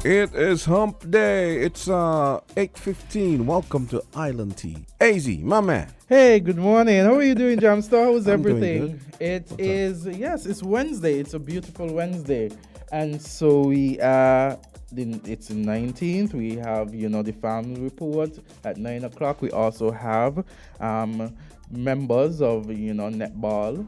It is hump day. It's 8:15. Welcome to Island Tea. AZ, my man. Hey, good morning. How are you doing, Jamstar? How's I'm doing everything? good. Yes, it's Wednesday. It's a beautiful Wednesday. And so we are, it's the 19th. We have, the family report at 9 o'clock. We also have members of, Netball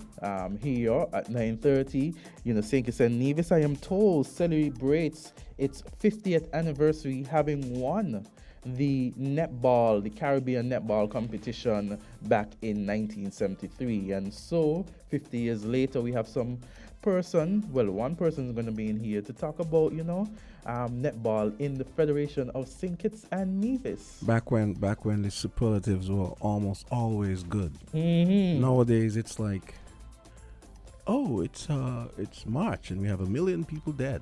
here at 9:30. St. Kitts and Nevis, I am told, celebrates its 50th anniversary, having won the netball, the Caribbean netball competition back in 1973. And so 50 years later, we have one person is going to be in here to talk about, netball in the Federation of St. Kitts and Nevis. Back when the superlatives were almost always good. Mm-hmm. Nowadays it's like, oh, it's March and we have 1 million people dead.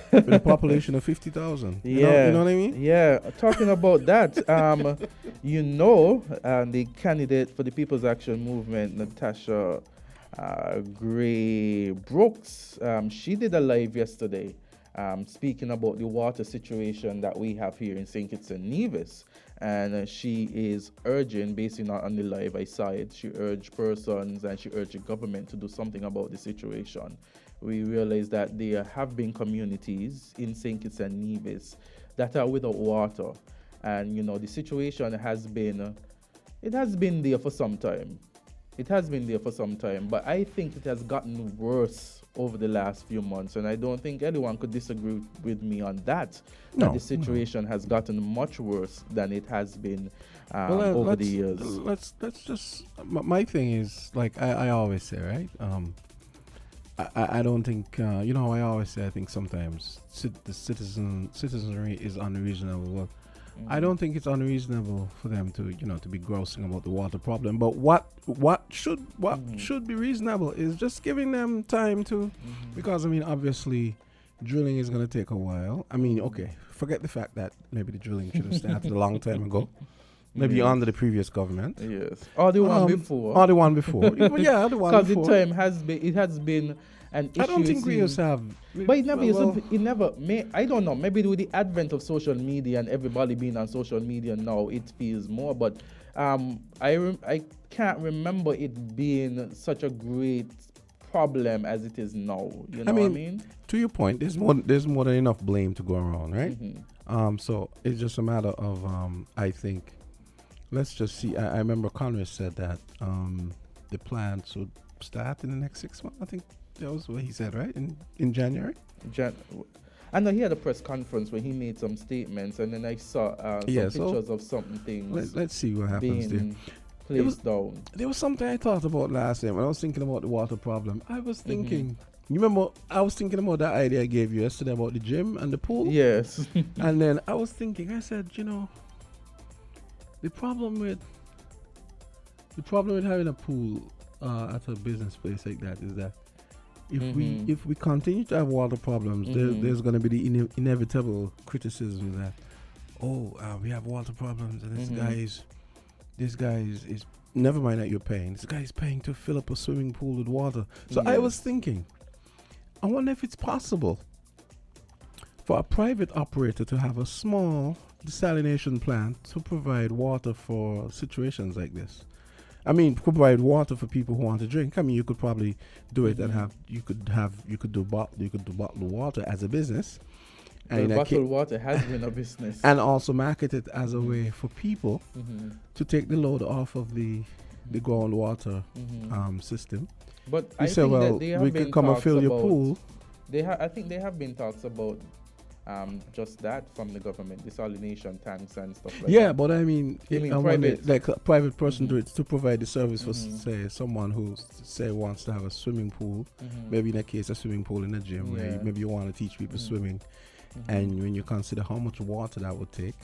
With a population of 50,000. You know what I mean? Yeah, talking about that, the candidate for the People's Action Movement, Natasha Gray Brooks, she did a live yesterday speaking about the water situation that we have here in St. Kitts and Nevis. And she is urging, based on the live I saw it, she urged persons and she urged the government to do something about the situation. We realize that there have been communities in St. Kitts and Nevis that are without water. And, the situation has been there for some time. It has been there for some time, but I think it has gotten worse over the last few months. And I don't think anyone could disagree with me on that. No, that the situation has gotten much worse than it has been over the years. Let's just, my thing is, like I always say, right? I don't think, I always say, I think sometimes the citizenry is unreasonable. Well, I don't think it's unreasonable for them to, to be grousing about the water problem. But what should be reasonable is just giving them time to, because, obviously, drilling is going to take a while. Okay, forget the fact that maybe the drilling should have started a long time ago. Maybe under the previous government. Yes. Or the one before. Or the one before. Yeah, the one before. Because the time it has been an issue. I don't think we just have. But it never, I don't know, maybe with the advent of social media and everybody being on social media now, it feels more. But I can't remember it being such a great problem as it is now. You know what I mean? To your point, there's more than enough blame to go around, right? Mm-hmm. So it's just a matter of, I think, let's just see. I remember Congress said that the plants would start in the next 6 months. I think that was what he said, right? In January? I know he had a press conference where he made some statements, and then I saw some pictures of something things. Let's see what happens there. Placed down. There was something I thought about last time when I was thinking about the water problem. I was thinking, you remember, I was thinking about that idea I gave you yesterday about the gym and the pool? Yes. And then I was thinking, I said, the problem with having a pool at a business place like that is that if we continue to have water problems, there's going to be the inevitable criticism that we have water problems and this guy is never mind that you're paying. This guy is paying to fill up a swimming pool with water. So I was thinking, I wonder if it's possible for a private operator to have a small desalination plant to provide water for situations like this. Provide water for people who want to drink. You could probably do it and you could do bottled water as a business. And bottled water has been a business. And also market it as a way for people to take the load off of the groundwater system. But you say, well, we could come and fill your pool. I think there have been talks about just that from the government, desalination tanks and stuff like that. Yeah, but private, like a private person to provide the service for, say, someone who wants to have a swimming pool. Maybe in a case a swimming pool in a gym where maybe you want to teach people swimming, and when you consider how much water that would take,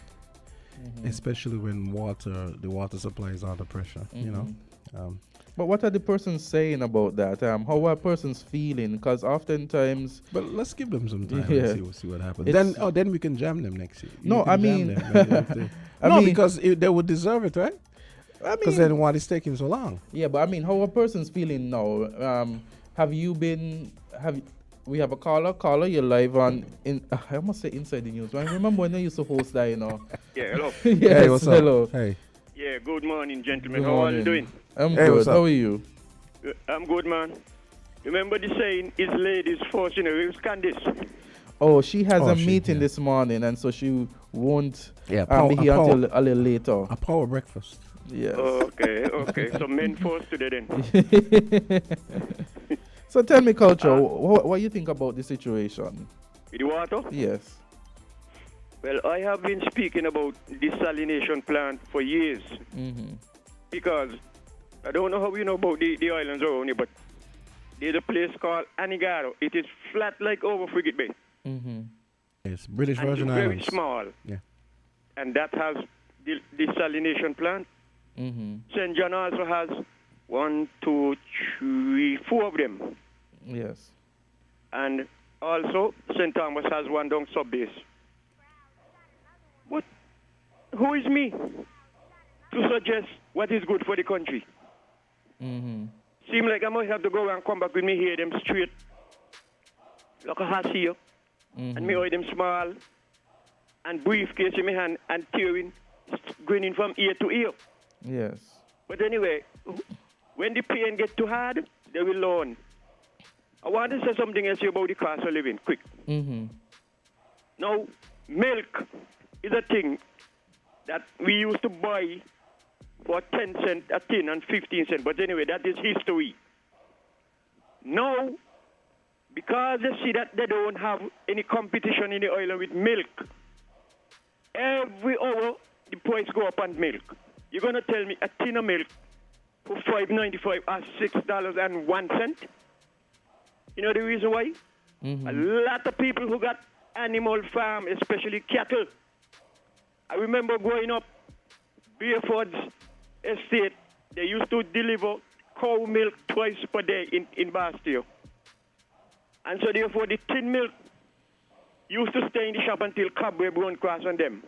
especially when the water supply is under pressure, But what are the persons saying about that? How are persons feeling? Because oftentimes... But let's give them some time and see what happens. Then we can jam them next year. Because they would deserve it, right? Because then what is taking so long? Yeah, but how are persons feeling now? We have a caller. Caller, you're live on. I must say inside the news. I remember when I used to host that, Yeah, hello. Yes, Hey, what's up? hello. Hey. Yeah, good morning, gentlemen. Good How are morning. you doing? I'm Hey, good. what's up? How are you? I'm good, man. Remember the saying, is ladies first, it was Candisie. Oh, she has a She- meeting yeah. this morning, and so she won't Yeah, be here until a little later. a power breakfast. Yes. Okay. So men first today then. So tell me, Culture, what you think about the situation? With the water? Yes. Well, I have been speaking about desalination plant for years. Mm-hmm. Because I don't know how you know about the islands around here, but there's a place called Anigaro. It is flat like over Frigate Bay. Mm-hmm. Yes, British And it's Virgin very Islands. small. Yeah. And that has the desalination plant. Mm-hmm. St. John also has 1, 2, 3, 4 of them. Yes. And also, St. Thomas has one down sub-base. But who is me to suggest what is good for the country? Mm-hmm. Seem like I might have to go and come back with me here, them straight. Like a horse here. And me eye them small. And briefcase in my hand and tearing, grinning from ear to ear. Yes. But anyway, when the pain gets too hard, they will learn. I want to say something else about the cost of living, quick. Mm-hmm. Now, milk is a thing that we used to buy for 10 cents a tin and 15 cents. But anyway, that is history. Now, because they see that they don't have any competition in the island with milk, every hour the price go up on milk. You're going to tell me a tin of milk for $5.95 or $6.01? You know the reason why? Mm-hmm. A lot of people who got animal farm, especially cattle. I remember growing up, Beerford's estate, they used to deliver cow milk twice per day in Bastille. And so therefore the tin milk used to stay in the shop until cobweb run cross on them.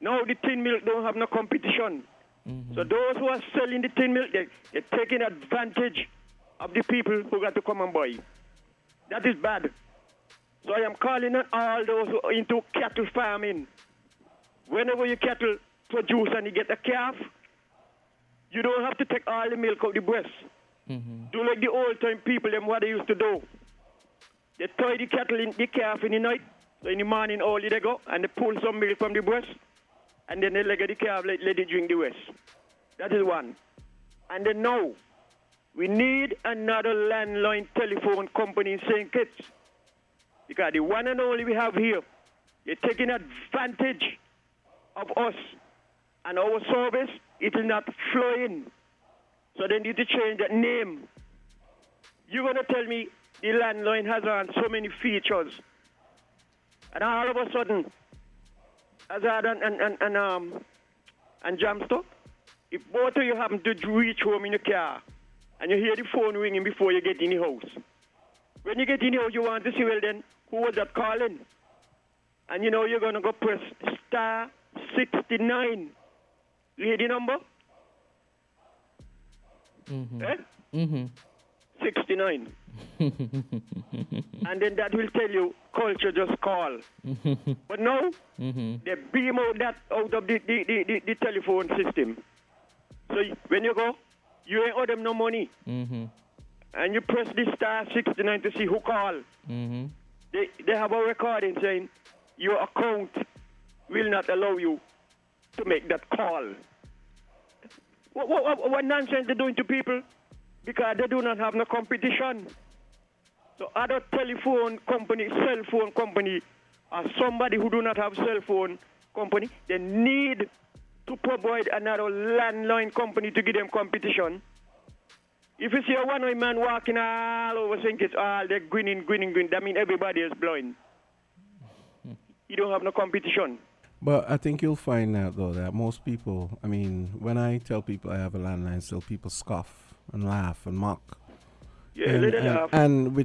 Now the tin milk don't have no competition. Mm-hmm. So those who are selling the tin milk, they're taking advantage of the people who got to come and buy. That is bad. So I am calling on all those who are into cattle farming. Whenever your cattle produce and you get a calf, you don't have to take all the milk out the breast. Mm-hmm. Do like the old time people, them what they used to do. They tie the cattle in the calf in the night, so in the morning early they go, and they pull some milk from the breast, and then they leg the calf, let it drink the rest. That is one. And then now, we need another landline telephone company in St. Kitts. Because the one and only we have here, they're taking advantage of us. And our service, it is not flowing. So they need to change that name. You're going to tell me the landline has on so many features. And all of a sudden, Azard and Jamster, if both of you happen to reach home in your car, and you hear the phone ringing before you get in the house. When you get in the house, you want to see, well then, who was that calling? And you know you're going to go press star 69. You hear the number? Mm-hmm. Eh? Mm-hmm. 69. And then that will tell you, culture just call. But no, they beam out that out of the telephone system. So when you go, you ain't owe them no money. Mm-hmm. And you press the star 69 to see who call. Mm-hmm. They have a recording saying your account will not allow you to make that call. What nonsense they're doing to people? Because they do not have no competition. So other telephone company, cell phone company, or somebody who do not have cell phone company, they need to provide another landline company to give them competition. If you see a one-way man walking all over St. Kitts, all they're grinning, that means everybody is blind. You don't have no competition. But I think you'll find out, though, that most people, I mean, when I tell people I have a landline, still people scoff and laugh and mock. Yeah, let it laugh. And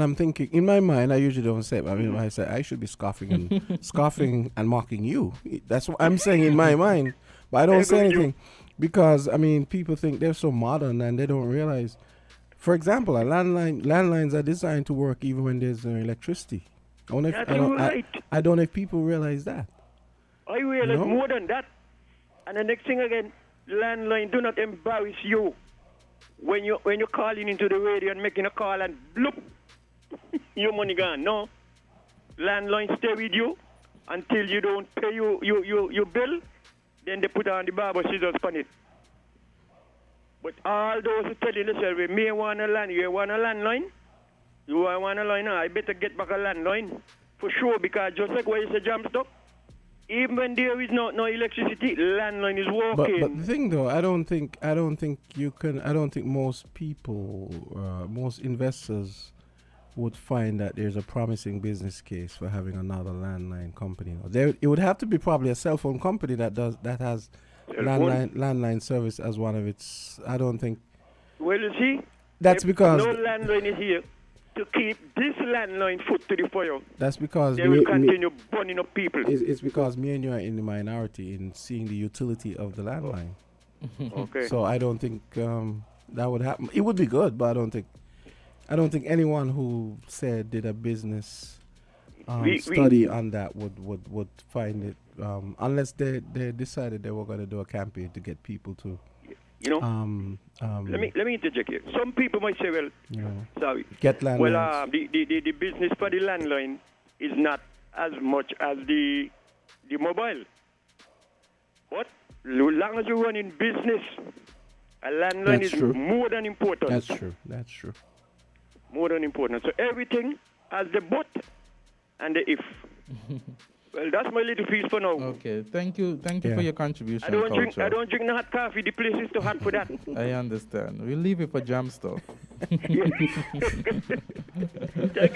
I'm thinking, in my mind, I usually don't say it. I mean, I say I should be scoffing and mocking you. That's what I'm saying in my mind. But I don't say anything because, I mean, people think they're so modern and they don't realize For example, landlines are designed to work even when there's no electricity. That's right. I don't know if people realize that. I realize more than that. And the next thing again, landline do not embarrass you when you're calling into the radio and making a call and bloop, your money gone. No, landline stay with you until you don't pay your bill. Then they put on the barber scissors on it. But all those who tell you, listen, we may want a landline. You want a line? I better get back a landline for sure, because just like what you say, jam stop. Even when there is no electricity, landline is working. But the thing though, I don't think most people, most investors would find that there's a promising business case for having another landline company. It would have to be probably a cell phone company that has landline service as one of its. I don't think. Well, you see, that's because no landline is here to keep this landline foot to the fire. That's because they will continue burning up people. It's because me and you are in the minority in seeing the utility of the landline. Okay. So I don't think that would happen. It would be good, but I don't think anyone who did a business study on that would find it unless they decided they were going to do a campaign to get people to. Let me interject here. Some people might say, well, sorry. Get landlines. Well, the business for the landline is not as much as the mobile. But as long as you run in business, a landline is more than important. That's true. More than important. So everything has the but and the if. Well, that's my little piece for now. Okay, thank you for your contribution. I don't drink no hot coffee. The place is too hot for that. I understand. We'll leave it for jam stuff. Thank you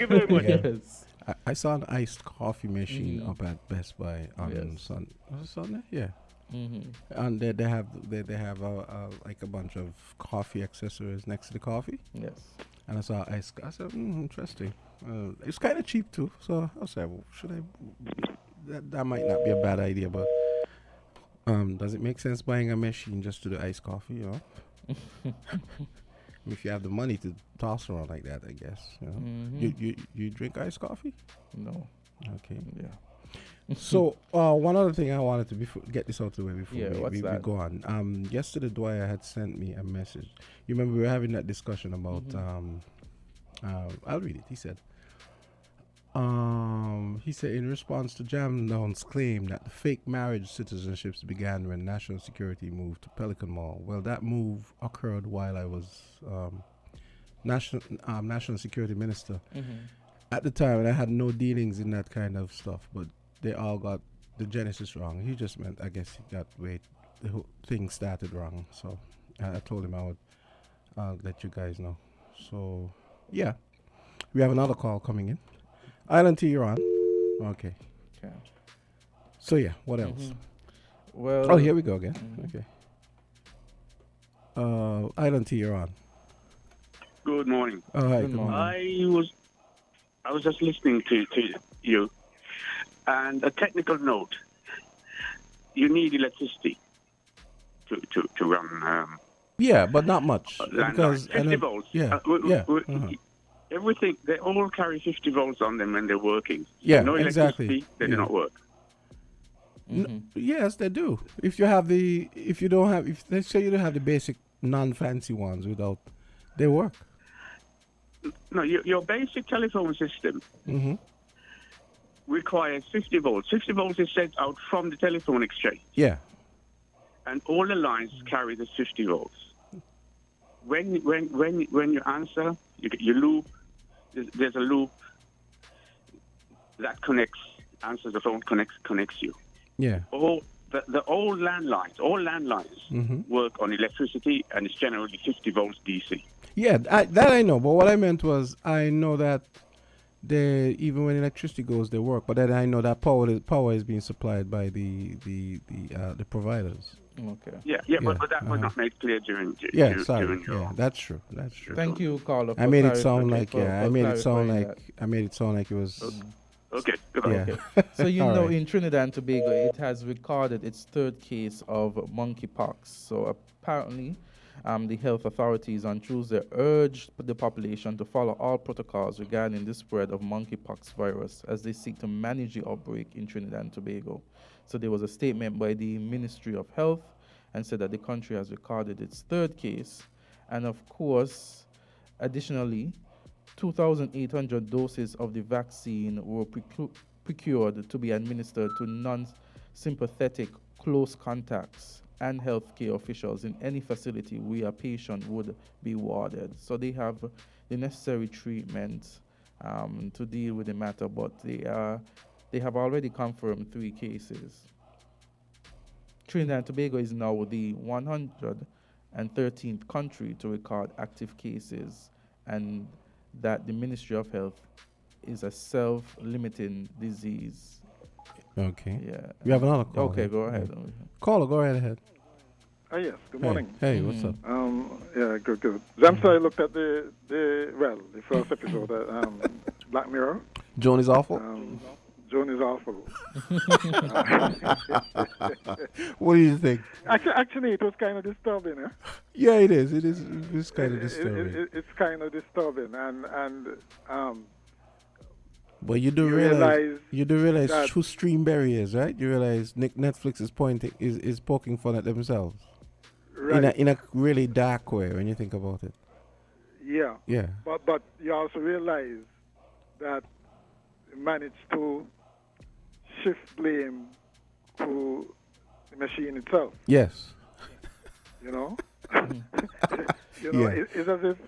very much. Yes. I saw an iced coffee machine up at Best Buy on Sunday. Yeah. And they have like a bunch of coffee accessories next to the coffee. Yes. And I saw ice. I said, interesting. It's kind of cheap too. So I said, well, should I? That might not be a bad idea, but does it make sense buying a machine just to do iced coffee? You know, if you have the money to toss around like that, I guess. You know? You drink iced coffee? No. Okay. Yeah. So one other thing I wanted to get this out of the way before we go on. Yesterday, Dwyer had sent me a message. You remember we were having that discussion about. I'll read it. He said in response to Jamdown's claim that the fake marriage citizenships began when national security moved to Pelican Mall. Well, that move occurred while I was national security minister at the time, and I had no dealings in that kind of stuff. But they all got the genesis wrong. He just meant, I guess, the whole thing started wrong. So I told him I would let you guys know. So yeah, we have another call coming in. Island T, you're on. Okay. So yeah, what else? Well. Here we go again. Okay. Island T, you're on. Good morning. All right. Good morning. I was just listening to you, and a technical note. You need electricity to run. Yeah, but not much because 50 volts. Yeah. Everything, they all carry 50 volts on them when they're working. Yeah, no electricity, exactly. They do not work. Yes, they do. If you don't have, let's say you don't have the basic non-fancy ones they work. No, your basic telephone system requires 50 volts. 50 volts is sent out from the telephone exchange. Yeah. And all the lines carry the 50 volts. When you answer, you loop. There's a loop that answers the phone, connects you. Yeah. The old landlines work on electricity, and it's generally 50 volts DC. Yeah, that I know. But what I meant was, I know that even when electricity goes, they work. But then I know that power is being supplied by the providers. Okay. Yeah. But that was not made clear during. That's true. Thank you, caller. I made it sound like I made it sound like it was. Okay. Goodbye. Yeah. Okay. So in Trinidad and Tobago, it has recorded its third case of monkeypox. So apparently, The health authorities on Tuesday urged the population to follow all protocols regarding the spread of monkeypox virus as they seek to manage the outbreak in Trinidad and Tobago. So there was a statement by the Ministry of Health and said that the country has recorded its third case. And of course, additionally, 2,800 doses of the vaccine were procured to be administered to non-sympathetic close contacts and healthcare officials in any facility where a patient would be warded. So they have the necessary treatment to deal with the matter, but they have already confirmed 3 cases. Trinidad and Tobago is now the 113th country to record active cases, and that the Ministry of Health is a self-limiting disease. Okay. Yeah. We have another call. Okay, go ahead. Caller, go right ahead. Yes, good morning. Hey, what's up? Yeah, good. Zamsa, I looked at the first episode of Black Mirror. Joan is awful? Joan is awful. What do you think? Actually, it was kind of disturbing. Eh? Yeah, it is. It's kind of disturbing. It's kind of disturbing, and but you do realize who Streamberry is, right? You realize Netflix is poking fun at themselves. Right. In a really dark way when you think about it. Yeah. Yeah. But you also realize that it managed to shift blame to the machine itself. Yes. You know? Yeah. It's as if,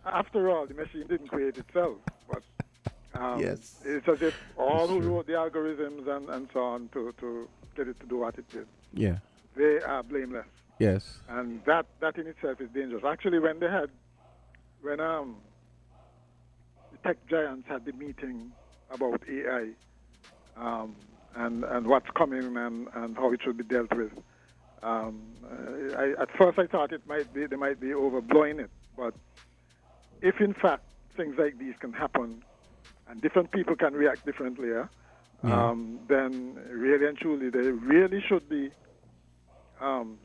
after all, the machine didn't create itself. But yes. It's as if all who wrote the algorithms and so on to get it to do what it did, Yeah. they are blameless. Yes. And that in itself is dangerous. Actually, when the tech giants had the meeting about AI and what's coming and how it should be dealt with, at first I thought they might be overblowing it. But if in fact things like these can happen and different people can react differently, then really and truly they really should be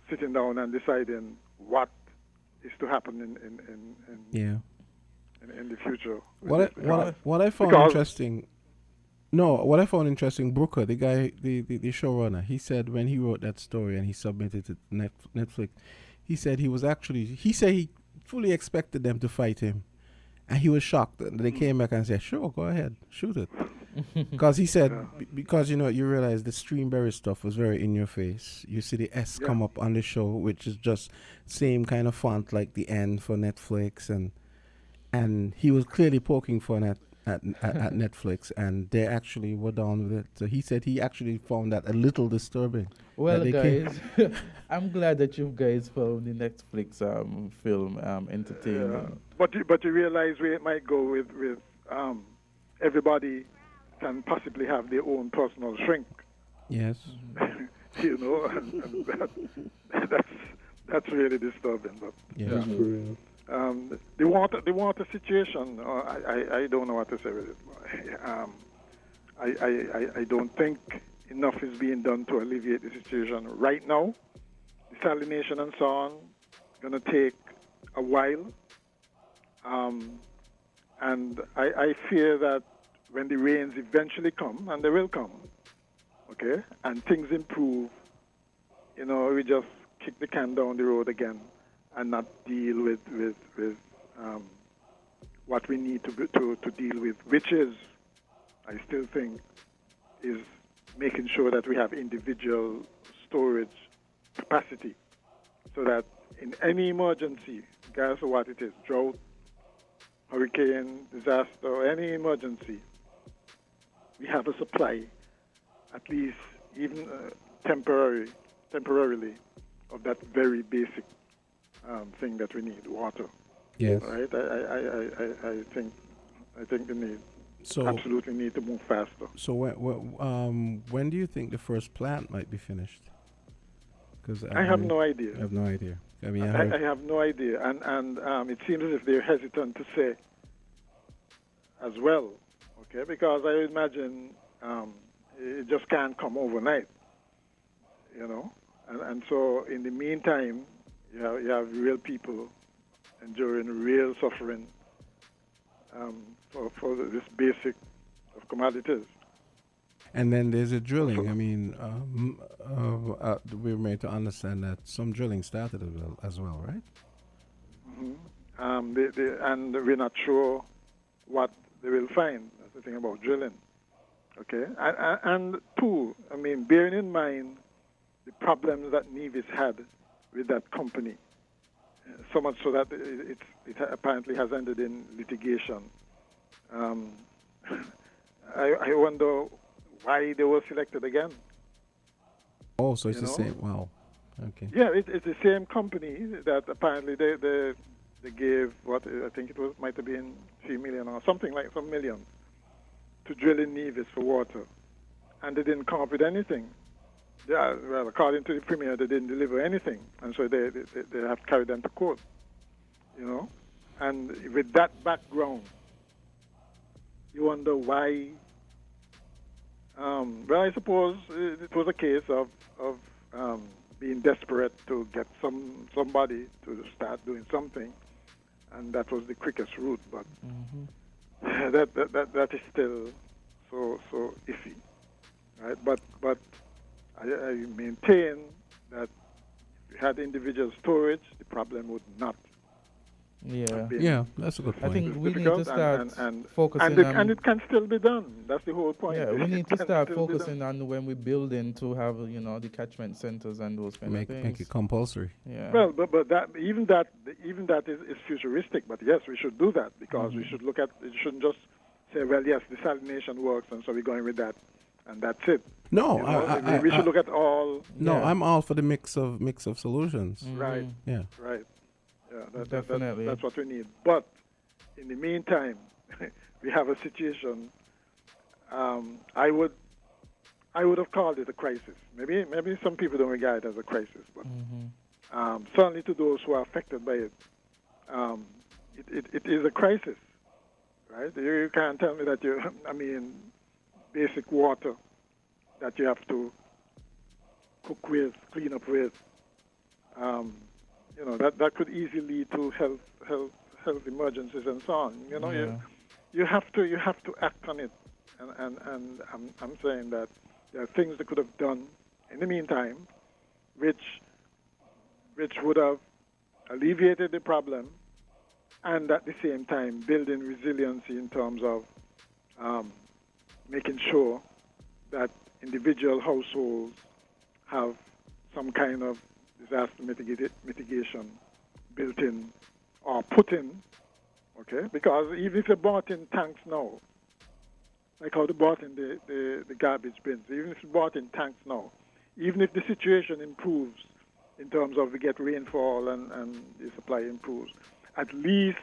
sitting down and deciding what is to happen in the future. What I found interesting. No, what I found interesting, Brooker, the guy, the showrunner, he said when he wrote that story and he submitted it to Netflix, he said he fully expected them to fight him, and he was shocked. And they came back and said, "Sure, go ahead, shoot it," because he said because you realize the Streamberry stuff was very in your face. You see the S come up on the show, which is just same kind of font like the N for Netflix, and he was clearly poking fun at Netflix, and they actually were down with it. So he said he actually found that a little disturbing. Well, guys, I'm glad that you guys found the Netflix film entertaining. But you realize where it might go with everybody can possibly have their own personal shrink. Yes. And that's really disturbing. But yeah. the water situation, I don't know what to say with it. I don't think enough is being done to alleviate the situation right now. Desalination and so on going to take a while, and I fear that when the rains eventually come, and they will come, okay, and things improve, we just kick the can down the road again and not deal with what we need to deal with, which is, I still think, is making sure that we have individual storage capacity so that in any emergency, regardless of what it is, drought, hurricane, disaster, any emergency, we have a supply, at least even temporarily, of that very basic thing that we need, water. Yes. Right? I think we absolutely need to move faster. So when do you think the first plant might be finished? Because I have no idea. I have no idea. I mean, I have no idea, and it seems as if they're hesitant to say as well. Okay, because I imagine it just can't come overnight. And so in the meantime, You have real people enduring real suffering for this basic of commodities. And then there's a drilling. I mean, we're made to understand that some drilling started as well, right? And we're not sure what they will find. That's the thing about drilling. Okay, and two, I mean, bearing in mind the problems that Nevis had with that company, so much so that it apparently has ended in litigation. I wonder why they were selected again. Oh, so it's the same. Wow. Okay. Yeah, it's the same company that apparently they gave what I think might have been 3 million or something like some millions to drill in Nevis for water, and they didn't come up with anything. Well, according to the premier, they didn't deliver anything, and so they have to carry them to court. And with that background, you wonder why. Well, I suppose it was a case of being desperate to get somebody to start doing something, and that was the quickest route. But that is still so iffy, right? But I maintain that if we had individual storage, the problem would not. Yeah, that's a good point. I think we need to start focusing and it can still be done. That's the whole point. Yeah, we need to start focusing on when we build in to have the catchment centers and those kind of things. Make it compulsory. Yeah. Well, but that even that is futuristic. But yes, we should do that because we should look at. It shouldn't just say, well, yes, desalination works, and so we're going with that, and that's it. No, we should look at all. No, I'm all for the mix of solutions. Right. Yeah. Right. Yeah, Definitely. That's what we need. But in the meantime, we have a situation. I would have called it a crisis. Maybe some people don't regard it as a crisis, but certainly to those who are affected by it, it is a crisis, right? You can't tell me that basic water that you have to cook with, clean up with. That could easily lead to health emergencies and so on. You have to act on it, and I'm saying that there are things they could have done in the meantime, which would have alleviated the problem, and at the same time building resiliency in terms of making sure that individual households have some kind of disaster mitigation built in or put in, okay? Because even if you bought in tanks now, like how they bought in the garbage bins, even if you bought in tanks now, even if the situation improves in terms of we get rainfall and the supply improves, at least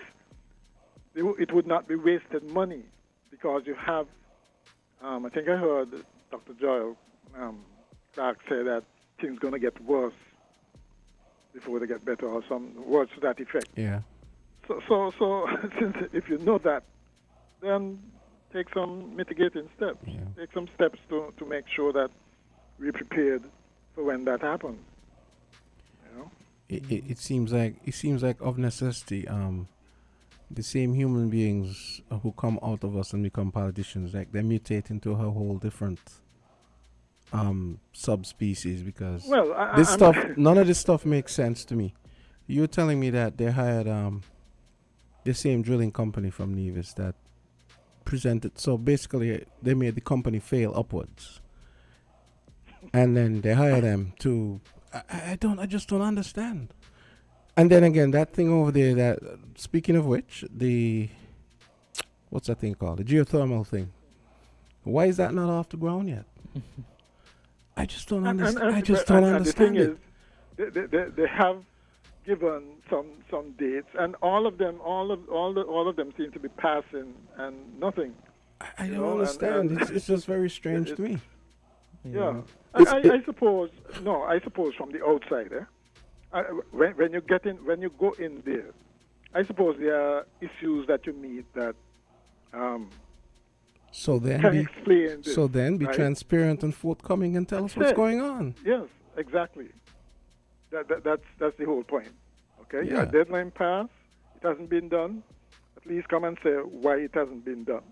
it would not be wasted money because you have, I think I heard Dr. Joel Clark say that things going to get worse before they get better, or some words to that effect. Yeah. So since if you know that, then take some mitigating steps. Yeah. Take some steps to make sure that we're prepared for when that happens. It seems like of necessity, the same human beings who come out of us and become politicians, like they mutate into a whole different subspecies, because none of this stuff makes sense to me. You're telling me that they hired the same drilling company from Nevis that presented, so basically they made the company fail upwards, and then they hired them to I just don't understand. And then again, that thing over there, that speaking of which, what's that thing called, the geothermal thing, why is that not off the ground yet? I just don't understand. I just don't understand it. The thing is, they have given some dates, and all of them seem to be passing, and nothing. I don't understand. It's just very strange to me. Yeah, I suppose from the outside, when you go in there, I suppose there are issues that you meet that. So then be right? transparent and forthcoming and tell us what's going on. Yes, exactly. That's the whole point. Okay, Yeah. a deadline passed, it hasn't been done. At least come and say why it hasn't been done.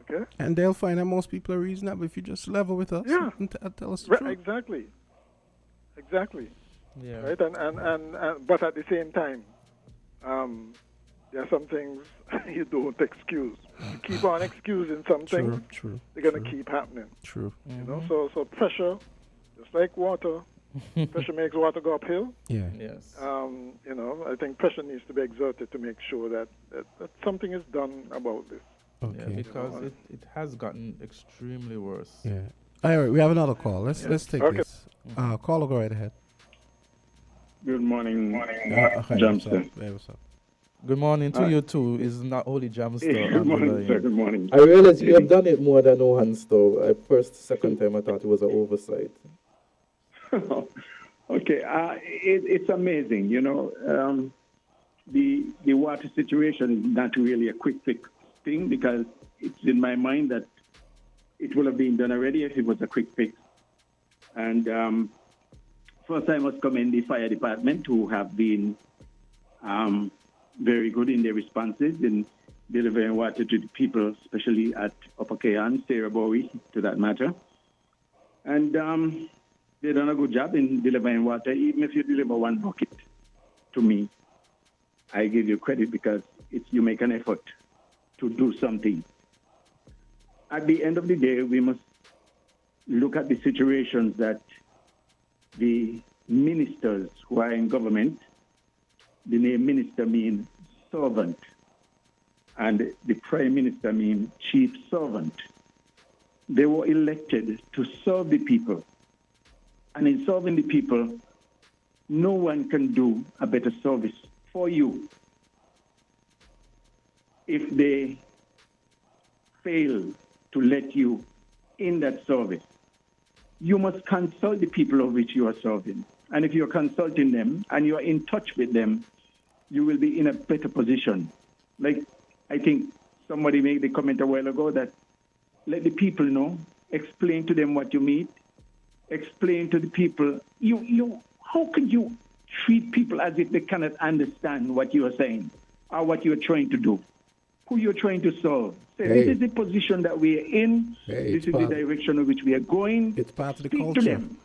Okay. And they'll find that most people are reasonable if you just level with us Yeah. and tell us the Right, truth. exactly. Yeah. Right, and but at the same time, there are some things you don't excuse. You keep on excusing something, True. they're gonna keep happening. True. You know, so pressure, just like water, pressure makes water go uphill. Yeah. Yes. You know, I think pressure needs to be exerted to make sure that something is done about this. Yeah, Okay. because it has gotten extremely worse. Yeah. All right, we have another call. Let's take Okay. this. Caller, go right ahead. Good morning, Hi, Jamster. what's up? Good morning to you too. Is not only Jamster Good on the morning, line. sir. Good morning. I realize you have done it more than once though. Second time I thought it was an oversight. Okay, it's amazing. You know, the water situation is not really a quick fix thing because it's in my mind that it would have been done already if it was a quick fix. And first, I must commend the fire department who have been very good in their responses in delivering water to the people, especially at Upper Kayan, Sarah Bowie, to that matter. And they've done a good job in delivering water. Even if you deliver one bucket to me, I give you credit because you make an effort to do something. At the end of the day, we must look at the situations that the ministers who are in government, the name minister means servant, and the prime minister means chief servant. They were elected to serve the people. And in serving the people, no one can do a better service for you. If they fail to let you in that service, you must consult the people of which you are serving. And if you're consulting them and you're in touch with them, you will be in a better position. Like, I think somebody made the comment a while ago that let the people know, explain to them what you mean, explain to the people. How can you treat people as if they cannot understand what you are saying or what you are trying to do? Who you're trying to serve. Say, this is the position that we are in. This is the direction in which we are going. It's part of the Speak culture. to them.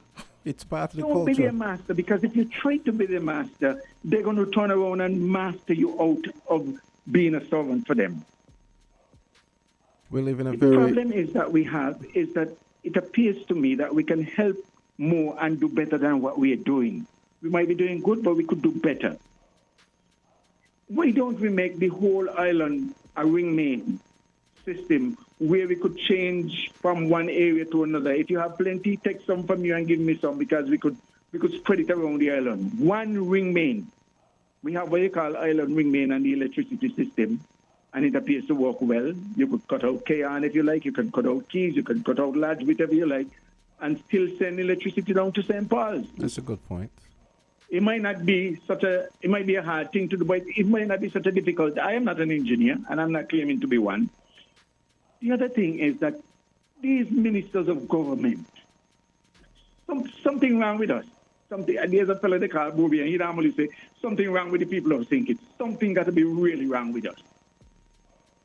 It's part of the Don't be culture. their master, because if you try to be their master, they're going to turn around and master you out of being a servant for them. We live in a The very problem is that it appears to me that we can help more and do better than what we are doing. We might be doing good, but we could do better. Why don't we make the whole island a ring main system where we could change from one area to another? If you have plenty, take some from you and give me some, because we could spread it around the island. One ring main. We have what you call island ring main and the electricity system, and it appears to work well. You could cut out Kayan if you like, you can cut out Keys, you can cut out Lodge, whatever you like, and still send electricity down to St. Paul's. That's a good point. It might be a hard thing to do, but it might not be such a difficult. I am not an engineer, and I'm not claiming to be one. The other thing is that these ministers of government, something wrong with us. There's a fellow they call Bobby, and he normally say, something wrong with the people of St. Kitts. Something got to be really wrong with us.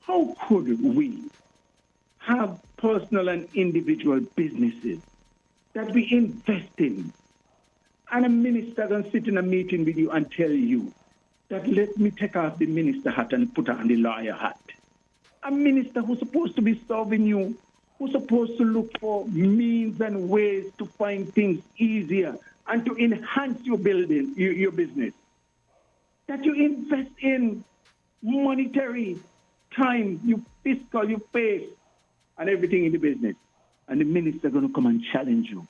How could we have personal and individual businesses that we invest in, and a minister can sit in a meeting with you and tell you that let me take off the minister hat and put on the lawyer hat? A minister who's supposed to be serving you, who's supposed to look for means and ways to find things easier and to enhance your business. That you invest in monetary, time, your fiscal, your face, and everything in the business. And the minister going to come and challenge you.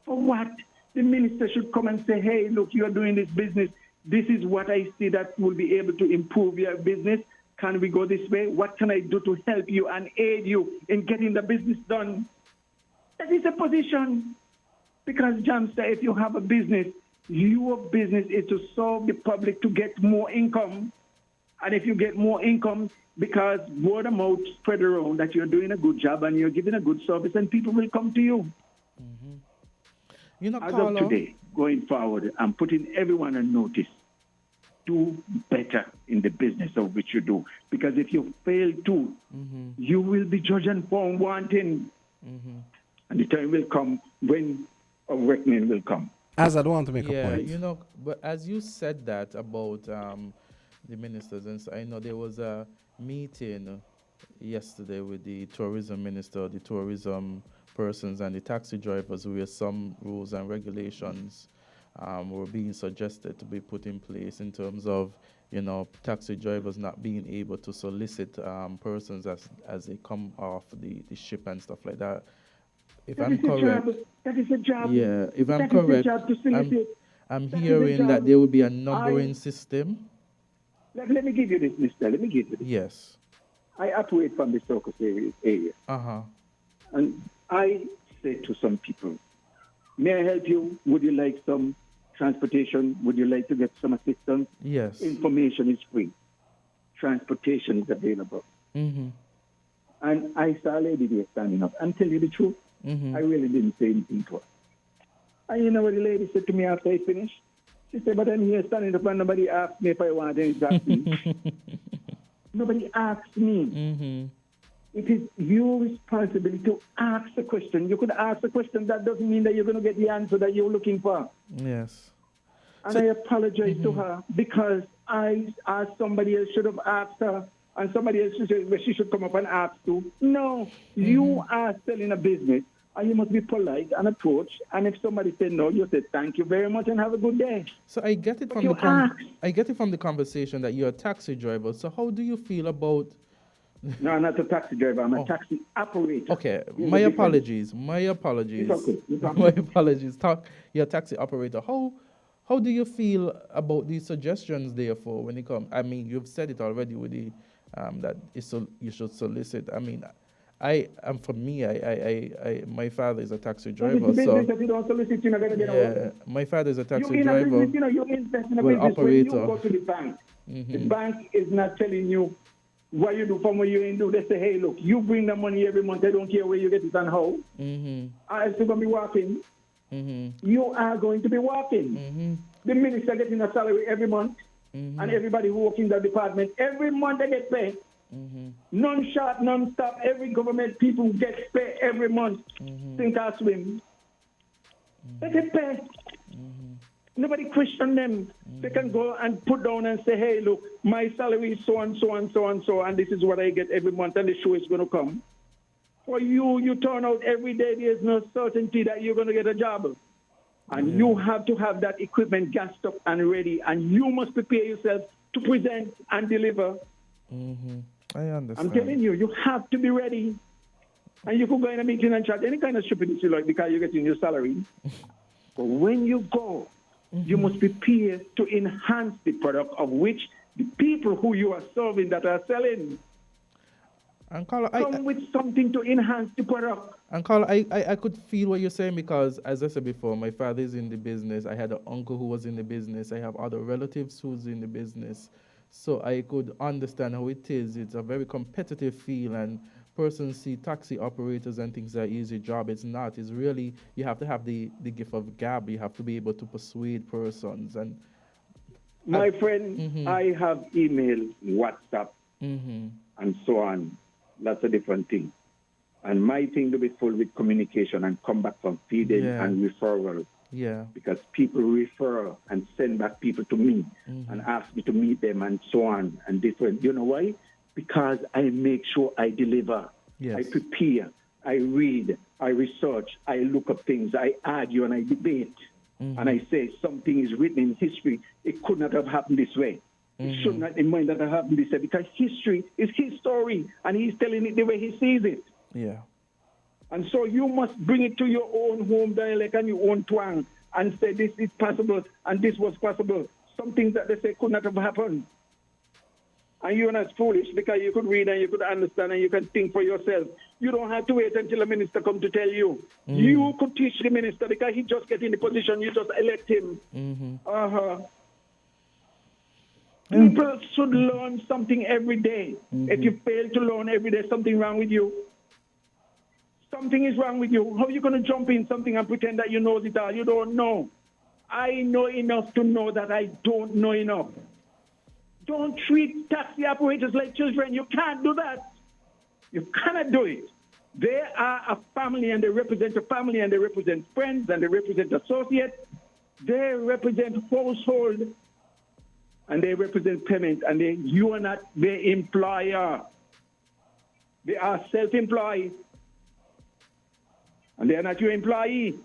For what? The minister should come and say, hey, look, you are doing this business. This is what I see that will be able to improve your business. Can we go this way? What can I do to help you and aid you in getting the business done? That is a position. Because, Jamster, if you have a business, your business is to serve the public to get more income. And if you get more income, because word of mouth spread around that you're doing a good job and you're giving a good service, and people will come to you. You know, As Carlo, of today, going forward and putting everyone on notice. Do better in the business of which you do. Because if you fail to, you will be judged and found wanting. And the time will come when a reckoning will come. As I don't want to make a Yeah, point. you know, but as you said that about the ministers, and so I know there was a meeting yesterday with the tourism minister, the tourism persons, and the taxi drivers, where some rules and regulations were being suggested to be put in place in terms of, you know, taxi drivers not being able to solicit persons as they come off the ship and stuff like that. If I'm correct, that is a job. yeah, if I'm That is correct, a job to solicit. I'm That is a hearing that job. there will be a numbering system. Let me give you this, mister. Let me give you this. Yes. I operate from the circus area. Uh-huh. And I say to some people, may I help you? Would you like some transportation? Would you like to get some assistance? Yes. Information is free. Transportation is available. Mm-hmm. And I saw a lady there standing up. And tell you the truth, I really didn't say anything to her. And you know what the lady said to me after I finished? She said, but I'm here standing up and nobody asked me if I want anything. Nobody asked me. It is your responsibility to ask the question. You could ask the question. That doesn't mean that you're going to get the answer that you're looking for. Yes. And I apologize to her because I asked somebody else should have asked her, and somebody else she should come up and ask too. No, you are selling a business, and you must be polite and approach. And if somebody said no, you say thank you very much and have a good day. So I get it But I get it from the conversation that you're a taxi driver. So how do you feel about? No, I'm not a taxi driver. I'm a taxi operator. Okay, my apologies. My apologies. It's okay. It's okay. My apologies. You're a taxi operator. How do you feel about these suggestions, therefore, when it comes? I mean, you've said it already with the that you should solicit. I mean, for me, my father is a taxi driver, so if you don't solicit, you're not gonna get away. my father is a taxi You're in a driver. business, you know, you invest in a Well, business. When you operator. go to the bank, the bank is not telling you what you do from what you ain't do. They say, hey, look, you bring the money every month. I don't care where you get it and how. I'm still going to be working. You are going to be working. The minister getting a salary every month, and everybody who works in the department, every month they get paid. Non-short, non-stop. Every government people get paid every month. Sink or swim. They get paid. Nobody question them. They can go and put down and say, hey, look, my salary is so and so and so and so, and this is what I get every month, and the show is going to come. For you turn out every day, there's no certainty that you're going to get a job. And you have to have that equipment gassed up and ready, and you must prepare yourself to present and deliver. I understand. I'm telling you, you have to be ready. And you could go in a meeting and chat any kind of stupidity you like because you're getting your salary. But when you go, you must prepare to enhance the product of which the people who you are serving that are selling. And Carla, come with something to enhance the product. And Carla, I could feel what you're saying because, as I said before, my father is in the business. I had an uncle who was in the business. I have other relatives who's in the business. So I could understand how it is. It's a very competitive field, and persons see taxi operators and things are easy job. It's not. It's really, you have to have the gift of gab. You have to be able to persuade persons. And my friend, I have email, WhatsApp, and so on. Lots of different things. And my thing to be full with communication and come back from feeding and referral. Yeah. Because people refer and send back people to me and ask me to meet them and so on and different. You know why? Because I make sure I deliver. Yes. I prepare. I read. I research. I look up things. I argue and I debate. And I say something is written in history. It could not have happened this way. It should not in mind that it happened this way because history is his story and he's telling it the way he sees it. Yeah. And so you must bring it to your own home dialect and your own twang and say this is possible and this was possible. Some things that they say could not have happened. And you're not foolish because you could read and you could understand and you can think for yourself. You don't have to wait until a minister comes to tell you. You could teach the minister because he just get in the position, you just elect him. People should learn something every day. If you fail to learn every day, something wrong with you. Something is wrong with you. How are you going to jump in something and pretend that you know it all? You don't know. I know enough to know that I don't know enough. Don't treat taxi operators like children. You can't do that. You cannot do it. They are a family, and they represent a family, and they represent friends, and they represent associates. They represent household, and they represent payment, and you are not the employer. They are self-employed, and they are not your employee.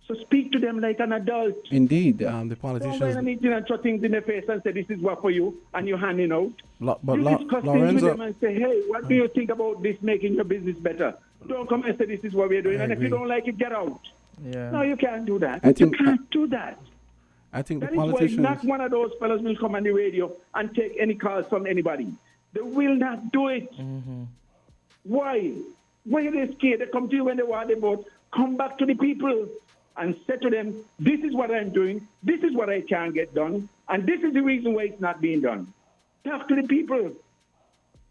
So speak to them like an adult. Indeed, the Don't go in a politicians. meeting and throw things in their face and say, this is what for you, and you're handing out. But You discuss things with Lorenzo, them and say, hey, what do you think about this making your business better? Don't come and say, this is what we're doing, I and if you agree. don't like it, get out. Yeah. No, you can't do that. I You think- can't do that. I think the That is why politicians. not one of those fellows will come on the radio and take any calls from anybody. They will not do it. Why? Why are they scared? They come to you when they want the vote. Come back to the people and say to them, this is what I'm doing, this is what I can get done, and this is the reason why it's not being done. Talk to the people.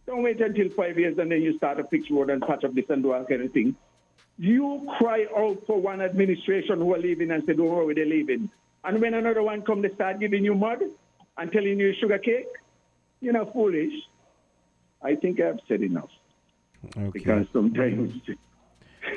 Don't wait until 5 years and then you start to fix road and patch up this and do all kind of thing. You cry out for one administration who are leaving and say, don't worry, they're leaving. And when another one comes, they start giving you mud and telling you sugar cake. You're not foolish. I think I've said enough. Okay. Because sometimes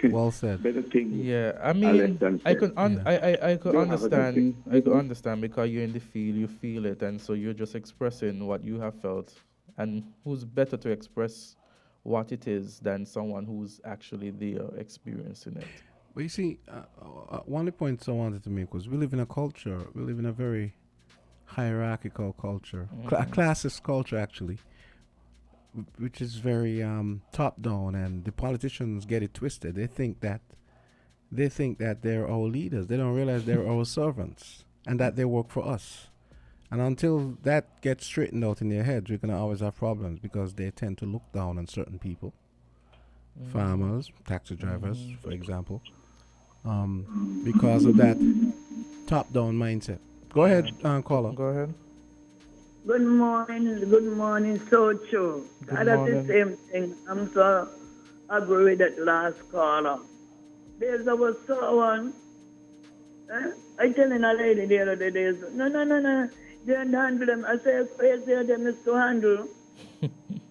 Well said. better things Yeah, I are less mean, than I said. could I could Don't have a good understand. I could understand because you're in the field, you feel it, and so you're just expressing what you have felt. And who's better to express what it is than someone who's actually there experiencing it? But you see, one of the points I wanted to make was we live in a culture, we live in a very hierarchical culture, a classist culture actually, which is very top down, and the politicians get it twisted. They think that they're our leaders. They don't realize they're our servants and that they work for us. And until that gets straightened out in their heads, we're gonna always have problems because they tend to look down on certain people, farmers, taxi drivers, for example, because of that top-down mindset. Go ahead, caller. Go ahead. Good morning, so true. Good That's the morning. same thing. I'm so agree with that last caller. There's our someone. I telling a lady the other day, no. They don't handle them. I say, space there them is to handle.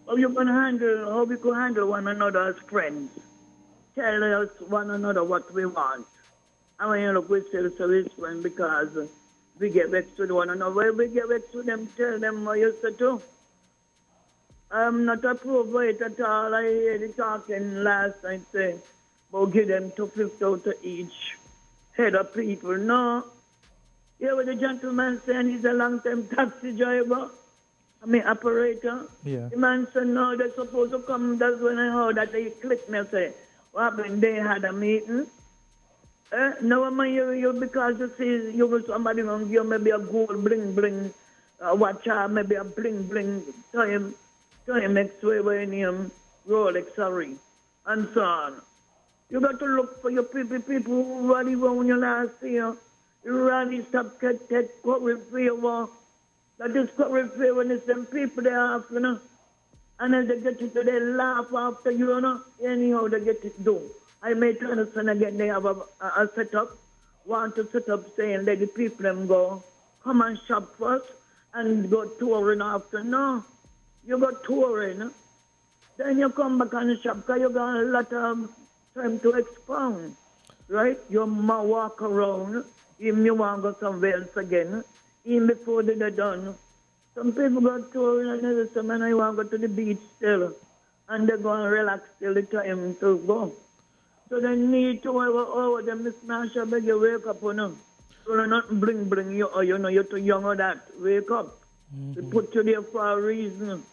How you gonna handle? How we could handle one another as friends? Tell us one another what we want. And when you look, we still service friends because we get vexed with one another. When we get vexed with them, tell them what you said too. I'm not approved of it at all. I hear the talking last night say, but give them 250 out to each head of people. No. Yeah, what the gentleman saying he's a long-time taxi driver. Operator. Yeah. The man said, no, they're supposed to come. That's when I heard that they clicked me and say, what happened? They had a meeting. No, man, you because you see, you with somebody wrong, you maybe a gold bling, watch out, maybe a bling, to him next way when him Rolex, sorry, and so on. You got to look for your people who really won you last year. You really stop get corporate favor. That is corporate favor when it's them people they have, you know. And as they get it, they laugh after you, you know. Anyhow, they get it done. I may turn understand again, they have a setup, want to set up saying, let the people them go, come and shop first and go touring after. No, you go touring, then you come back and shop because you got a lot of time to expound, right? You might walk around, even you want to go somewhere else again, even before they're done. Some people go touring and there's some and I want to go to the beach still, and they go and relax till the time to go. So they need to over them, Miss Marsha, beg you wake up, you know. So they're not bling you, or you know, you're too young or that. Wake up. They put you there for a reason.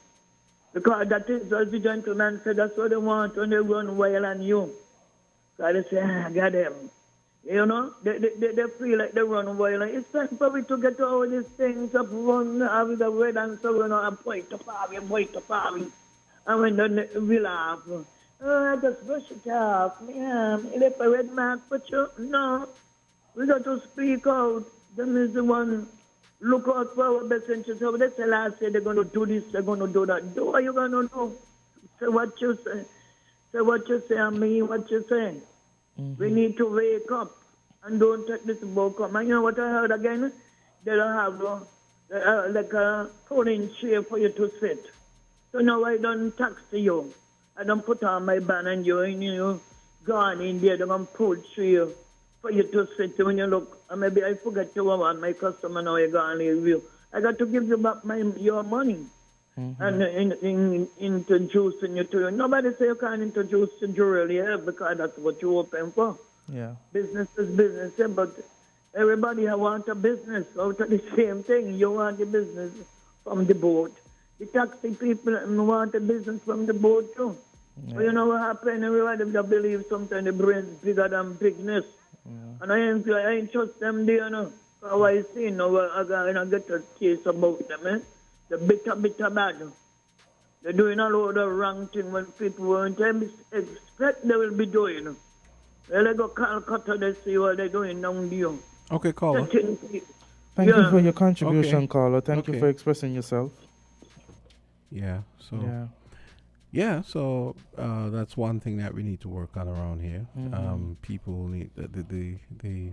Because that is, as the gentleman said, that's what they want when they run wild on you. So they say, got them. You know, they feel like they run wild. It's time for we to get all these things up, run, have the red and so on, and point to farm. And when we laugh, I just brush it off. Yeah, if a red mark put you, no. We got to speak out. Them is the one, look out for our best interests. So that's the last say they're going to do this, they're going to do that. Do what you're going to do. Say what you say. Say what you say, I mean what you say. We need to wake up. and don't take this book come. And you know what I heard again? They don't have like a folding chair for you to sit. So now I don't tax you. I don't put on my band and you gone in there, they're going to pull chair for you to sit when you look. And maybe I forget you want my customer now, you're going to leave you. I got to give you back your money. And introducing you to you. Nobody say you can't introduce to jewelry because that's what you open for. Yeah. Business is business, but everybody want a business out of the same thing. You want the business from the boat. The taxi people want the business from the boat too. Yeah. But you know what happened? Everybody believe sometimes the brain is bigger than bigness. Yeah. And I ain't trust them there, you know. How I see now, I get a case about them, eh? The bitter bad. They're doing a lot of wrong thing when people won't expect they will be doing. Well, they go Calcutta, they see what they're doing down there. Okay, caller. Thank you for your contribution, caller. Thank you for expressing yourself. Yeah, so that's one thing that we need to work on around here. People need the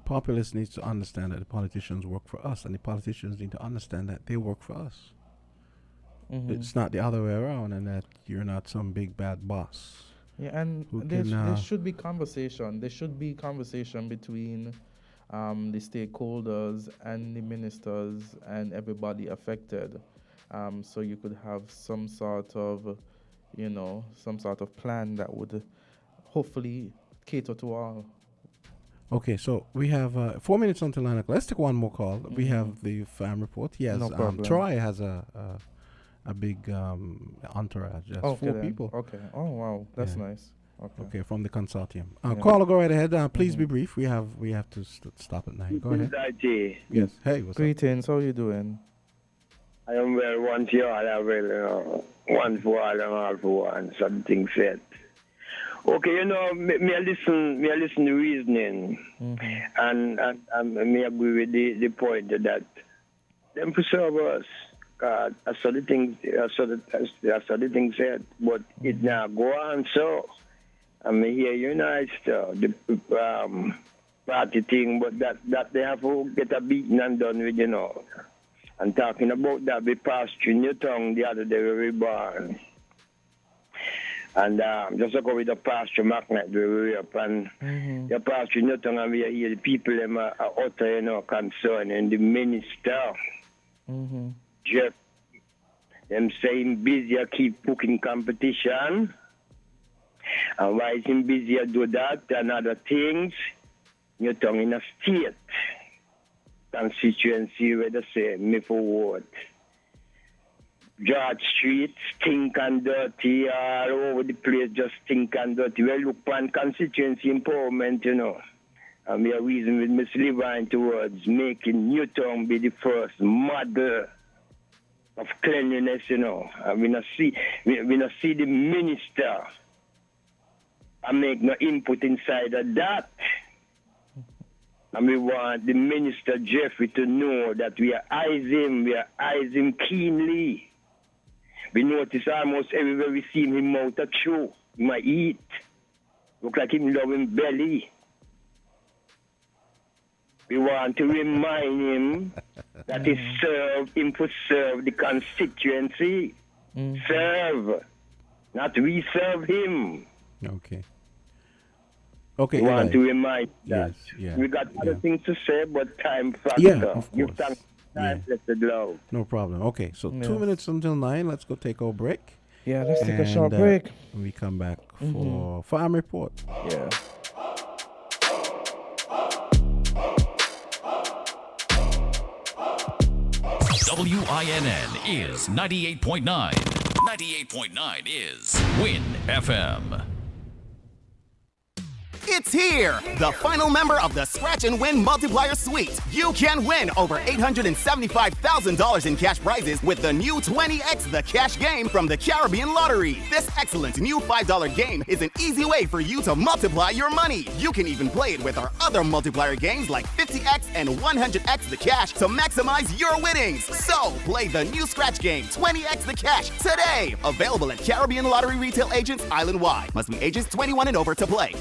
populace needs to understand that the politicians work for us, and the politicians need to understand that they work for us. It's not the other way around, and that you're not some big bad boss. Yeah, and there should be conversation. There should be conversation between the stakeholders and the ministers and everybody affected. So you could have some sort of plan that would hopefully cater to all. Okay, so we have 4 minutes until 9 o'clock. Let's take one more call. We have the farm report. Yes, no problem. Troy has a big entourage. That's 4 people. Okay. Oh wow, that's nice. Okay, from the consortium. Caller, go right ahead. Please be brief. We have to stop at 9. Go ahead. Yes. Hey, what's Greetings. How are you doing? I am well. One to all. I will. One for all and all for one. Something said. Okay, me listen to reasoning, and me agree with the point that them preserve us. I saw the things said, but it now go on. So I mean, hear you nice the party thing, but that they have to get a beating and done with, And talking about that, we passed through Newtown the other day we were born. And just to go with the pasture magnet where we were up, and the pasture Newtown, and we hear the people them are utter, concern, and the minister, Jeff, them saying busy keep booking competition, and why is him busy do that and other things? Newtown in a state constituency where they say me for what. George Street, stink and dirty, all over the place, just stink and dirty. We look on constituency empowerment, And we are reason with Miss Levine towards making Newtown be the first model of cleanliness, And we not see the minister and make no input inside of that. And we want the minister Jeffrey to know that we are eyes him keenly. We notice almost everywhere we see him out a chew. He might eat. Look like him love him belly. We want to remind him that he serve the constituency. Serve. Not we serve him. Okay. We want to remind that. Yes, we got other things to say, but time factor. Yeah, of course. Time, let it go. No problem. Okay, so 2 minutes until 9. Let's go take our break. Yeah, let's take a short break. We come back for Farm Report. Yeah. WINN is 98.9. 98.9 is Win FM. It's here! The final member of the Scratch and Win Multiplier Suite. You can win over $875,000 in cash prizes with the new 20X The Cash game from the Caribbean Lottery. This excellent new $5 game is an easy way for you to multiply your money. You can even play it with our other multiplier games like 50X and 100X The Cash to maximize your winnings. So, play the new Scratch game 20X The Cash today. Available at Caribbean Lottery retail agents island-wide. Must be ages 21 and over to play.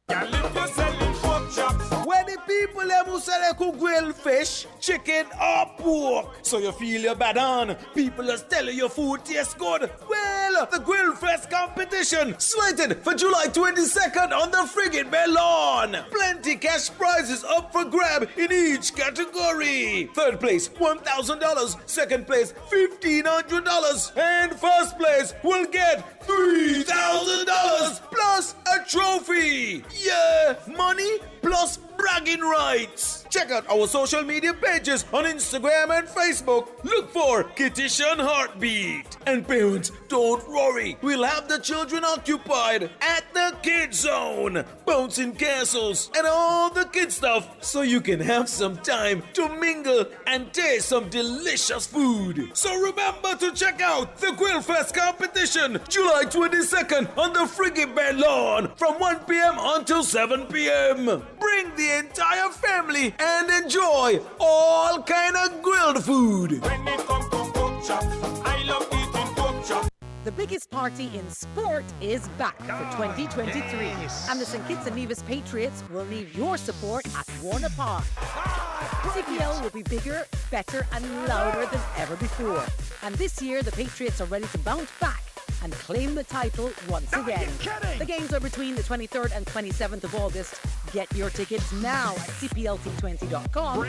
Girl, if you're selling Where the people them who say they could grill fish, chicken or pork. So you feel your bad on. People are telling your food tastes good. Well, the Grill Fest competition slated for July 22nd on the Frigate Bay lawn. Plenty cash prizes up for grab in each category. Third place, $1,000. Second place, $1,500. And first place will get $3,000 plus a trophy. Yeah, money plus bragging rights. Check out our social media pages on Instagram and Facebook. Look for Kittish and Heartbeat. And parents, don't worry. We'll have the children occupied at the Kid Zone, bouncing castles and all the kid stuff, so you can have some time to mingle and taste some delicious food. So remember to check out the Grill Fest competition July 22nd on the Frigate Bay lawn from 1 p.m. until 7 p.m. Bring the entire family and enjoy all kind of grilled food. When it comes to pork chop, I love eating pork chop. The biggest party in sport is back for 2023. And the St. Kitts and Nevis Patriots will need your support at Warner Park. CPL will be bigger, better and louder than ever before. And this year, the Patriots are ready to bounce back and claim the title once again. The games are between the 23rd and 27th of August. Get your tickets now at cplt20.com.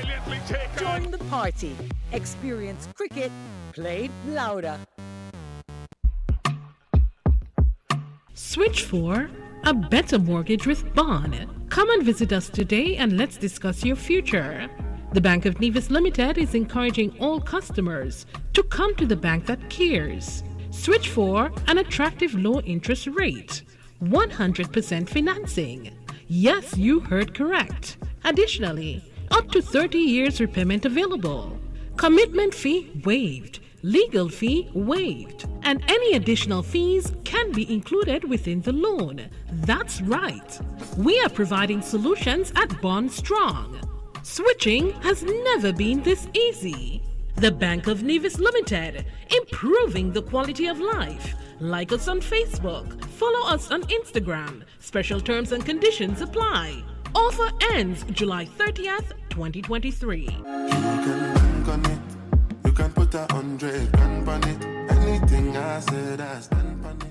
Join the party. Experience cricket played louder. Switch for a better mortgage with Bond. Come and visit us today and let's discuss your future. The Bank of Nevis Limited is encouraging all customers to come to the bank that cares. Switch for an attractive low interest rate, 100% financing. Yes, you heard correct. Additionally, up to 30 years repayment available. Commitment fee waived. Legal fee waived. And any additional fees can be included within the loan. That's right. We are providing solutions at Bond Strong. Switching has never been this easy. The Bank of Nevis Limited, improving the quality of life. Like us on Facebook. Follow us on Instagram. Special terms and conditions apply. Offer ends July 30th, 2023. You can put 100 grand on it. Anything I said, I stand on it.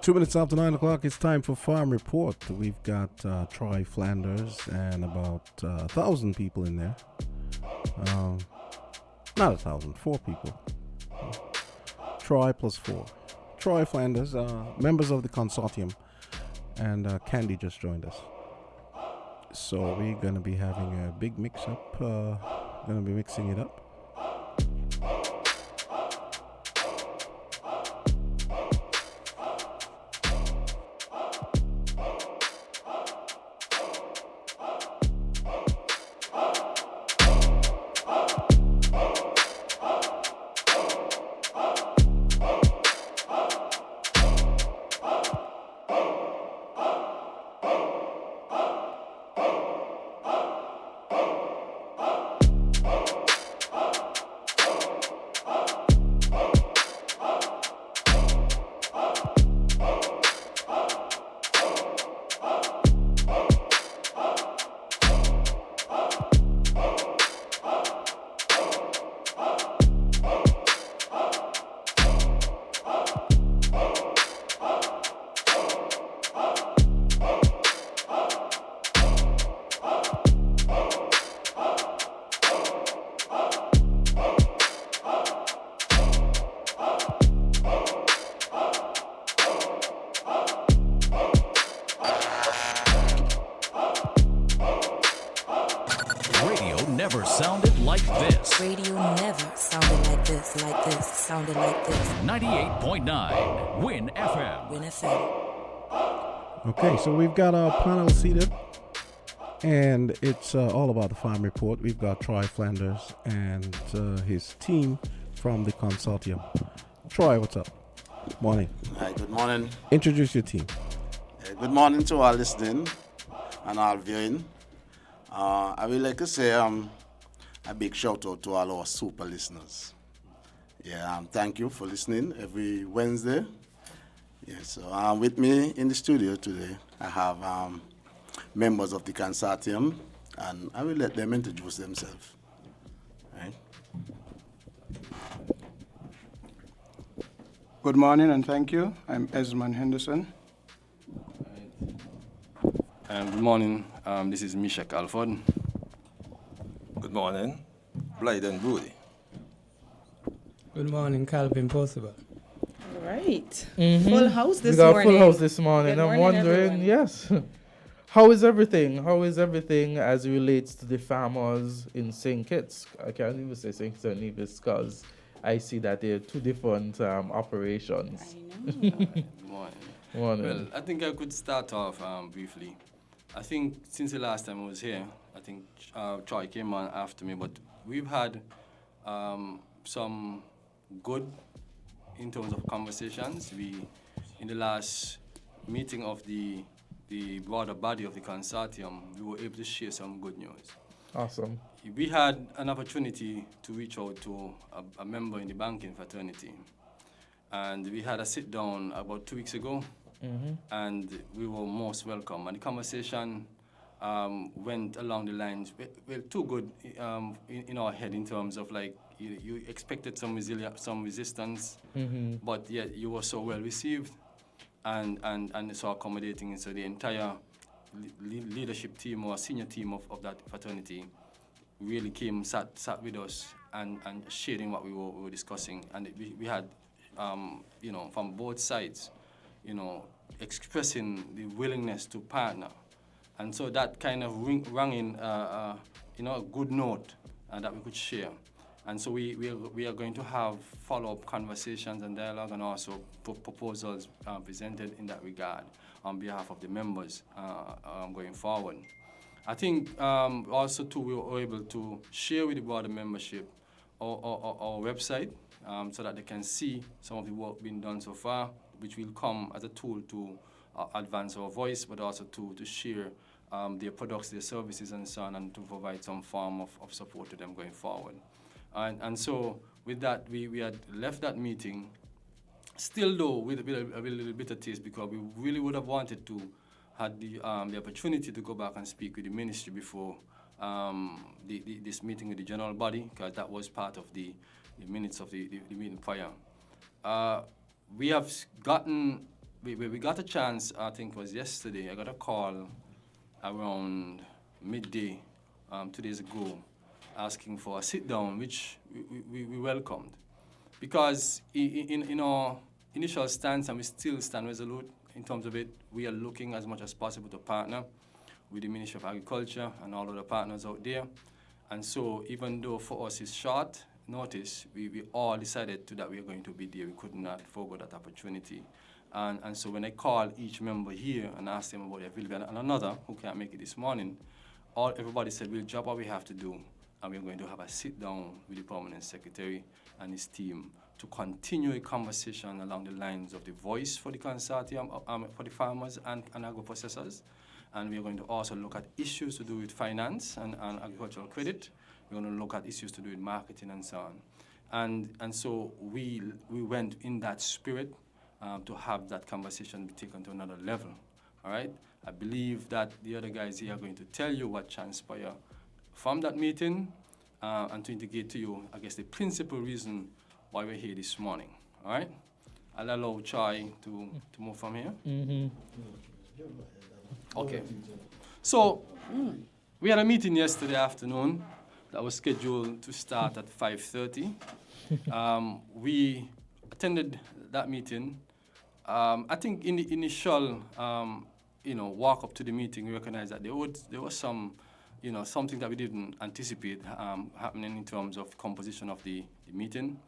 2 minutes after 9 o'clock, it's time for Farm Report. We've got Troy Flanders and about 1,000 people in there. Not 1,000, 4 people. Troy plus 4. Troy Flanders, members of the consortium, and Candy just joined us. So we're going to be having a big mix-up. Going to be mixing it up. Never sounded like this. Radio never sounded like this, sounded like this. 98.9 Win FM. Win FM. Okay, so we've got our panel seated, and it's all about the Farm Report. We've got Troy Flanders and his team from the consortium. Troy, what's up? Morning. Hi, good morning. Introduce your team. Good morning to all listening and all viewing. I would like to say a big shout out to all our super listeners. Yeah, thank you for listening every Wednesday. Yeah, so with me in the studio today, I have members of the consortium, and I will let them introduce themselves. Right? Good morning and thank you. I'm Esmond Henderson. Good morning. This is Misha Calford. Good morning. Blyden Brody. Good morning, Calvin Possible. All right. Full house this we got morning. Full house this morning. Good I'm morning, wondering, everyone. yes. How is everything? How is everything as it relates to the farmers in St. Kitts? I can't even say St. Kitts and Nevis because I see that they're two different operations. Morning. Morning. Well, I think I could start off briefly. I think since the last time I was here, I think Troy came on after me, but we've had some good in terms of conversations. In the last meeting of the broader body of the consortium, we were able to share some good news. Awesome. We had an opportunity to reach out to a member in the banking fraternity, and we had a sit down about 2 weeks ago, and we were most welcome. And the conversation went along the lines, well, too good in our head in terms of like you expected some resistance, but yet you were so well received and so accommodating. And so the entire leadership team or senior team of that fraternity really sat with us and sharing what we were discussing. And we had, from both sides, expressing the willingness to partner. And so that kind of rang in, a good note that we could share. And so we are going to have follow-up conversations and dialogue and also proposals presented in that regard on behalf of the members going forward. I think also too we were able to share with the broader membership our website so that they can see some of the work being done so far, which will come as a tool to advance our voice, but also to share their products, their services, and so on, and to provide some form of support to them going forward. And so with that, we had left that meeting, still though with a little bit of taste, because we really would have wanted to have the opportunity to go back and speak with the ministry before this meeting with the general body, because that was part of the minutes of the meeting prior. We got a chance, I think it was yesterday, I got a call around midday 2 days ago, asking for a sit-down, which we welcomed. Because in our initial stance, and we still stand resolute in terms of it, we are looking as much as possible to partner with the Ministry of Agriculture and all other partners out there. And so even though for us it's short notice, we all decided that we are going to be there. We could not forego that opportunity. And so when I called each member here and asked them about their availability, and another who can't make it this morning, everybody said, we'll drop what we have to do, and we're going to have a sit-down with the permanent secretary and his team to continue a conversation along the lines of the voice for the consortium, for the farmers and agro-processors. And we're going to also look at issues to do with finance and agricultural credit. We're going to look at issues to do with marketing and so on. And so we went in that spirit to have that conversation be taken to another level, all right? I believe that the other guys here are going to tell you what transpired from that meeting and to indicate to you, I guess, the principal reason why we're here this morning, all right? I'll allow Chai to move from here. Okay. So we had a meeting yesterday afternoon that was scheduled to start at 5:30. We attended that meeting. I think in the initial, walk up to the meeting, we recognized that there was some, something that we didn't anticipate happening in terms of composition of the meeting.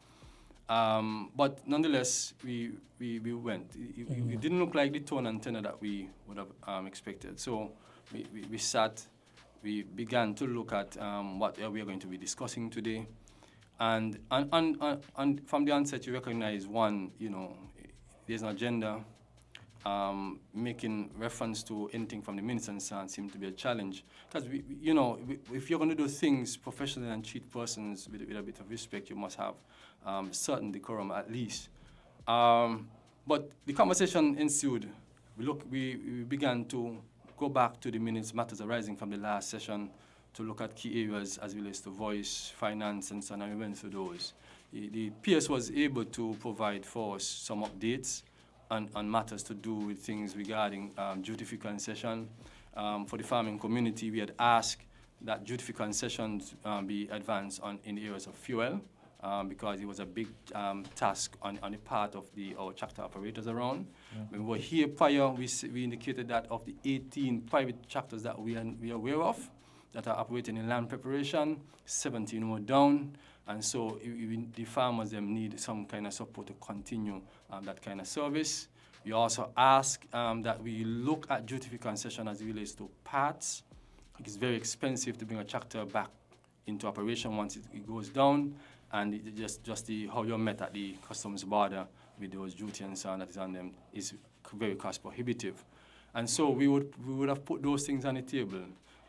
But nonetheless, we went. It didn't look like the tone and tenor that we would have expected. So we sat, we began to look at what we are going to be discussing today. And from the onset, you recognize one, there's an agenda, making reference to anything from the minutes and so on seemed to be a challenge. Because, if you're going to do things professionally and treat persons with a bit of respect, you must have certain decorum at least. But the conversation ensued. We began to go back to the minutes, matters arising from the last session, to look at key areas as it relates to voice, finance, and so on, and we went through those. The PS was able to provide for us some updates on matters to do with things regarding duty-free concession. For the farming community, we had asked that duty-free concessions be advanced in the areas of fuel, because it was a big task on the part of our tractor operators around. When we were here prior, we indicated that of the 18 private tractors that we are aware of that are operating in land preparation, 17 were down, and so the farmers need some kind of support to continue that kind of service. We also ask that we look at duty-free concession as it relates to parts. It's very expensive to bring a tractor back into operation once it goes down, and how you're met at the customs border with those duty and so on that is on them is very cost prohibitive. And so we would have put those things on the table.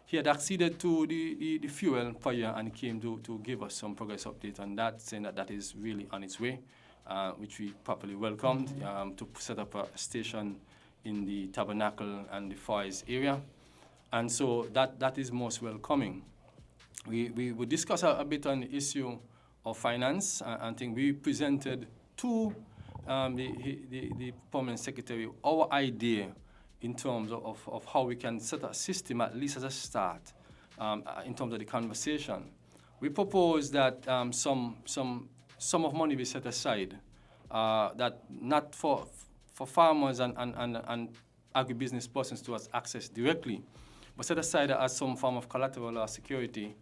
He had acceded to the fuel prior and came to give us some progress update on that, saying that is really on its way, which we properly welcomed, to set up a station in the Tabernacle and the Forest area. And so that is most welcoming. We would discuss a bit on the issue of finance. I think we presented to the Permanent Secretary our idea in terms of how we can set a system, at least as a start, in terms of the conversation. We propose that some of money be set aside, that not for farmers and agribusiness persons to access directly, but set aside as some form of collateral or security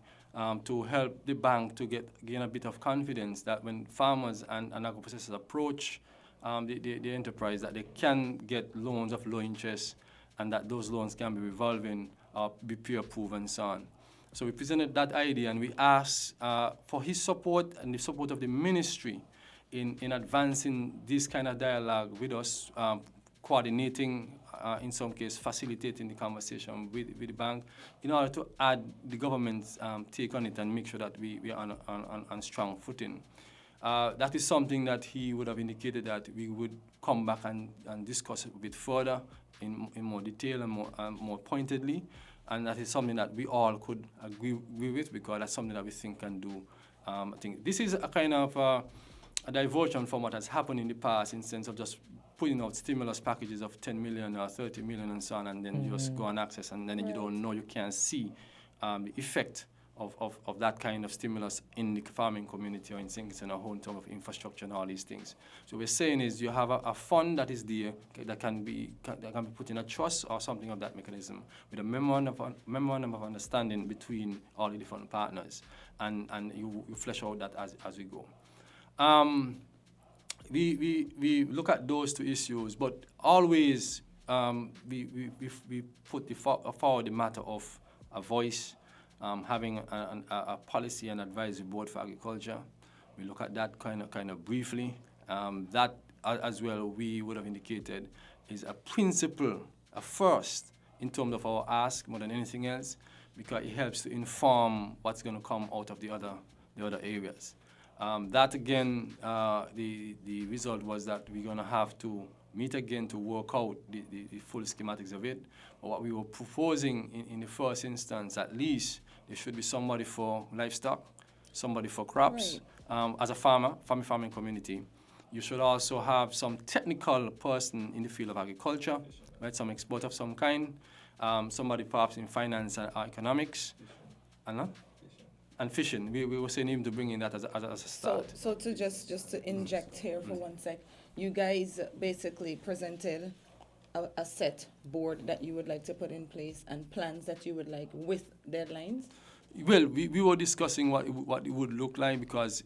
to help the bank to gain a bit of confidence that when farmers and agro-processors approach the enterprise, that they can get loans of low interest and that those loans can be revolving or be pre-approved and so on. So we presented that idea and we asked for his support and the support of the ministry in advancing this kind of dialogue with us, coordinating, in some cases facilitating the conversation with the bank in order to add the government's take on it and make sure that we are on strong footing. That is something that he would have indicated that we would come back and discuss a bit further in more detail and more pointedly. And that is something that we all could agree with, because that's something that we think can do. I think this is a kind of a diversion from what has happened in the past in the sense of just putting out stimulus packages of 10 million or 30 million and so on, and then you just go and access, and then you don't know, you can't see the effect of that kind of stimulus in the farming community or in things in a whole term of infrastructure and all these things. So we're saying is you have a fund that is there that can be put in a trust or something of that mechanism with a memorandum of understanding between all the different partners, and you flesh out that as we go. We look at those two issues, but always we put forward the matter of a voice, having a policy and advisory board for agriculture. We look at that kind of briefly. That as well we would have indicated is a principle, a first in terms of our ask more than anything else, because it helps to inform what's going to come out of the other areas. That again, the result was that we're going to have to meet again to work out the full schematics of it. But what we were proposing in the first instance, at least, there should be somebody for livestock, somebody for crops. Right. As a farming community, you should also have some technical person in the field of agriculture, right? Some expert of some kind, somebody perhaps in finance and economics, and fishing. We were saying even to bring in that as a start. So to just to inject here for 1 sec, you guys basically presented a set board that you would like to put in place and plans that you would like with deadlines? Well, we were discussing what it would look like, because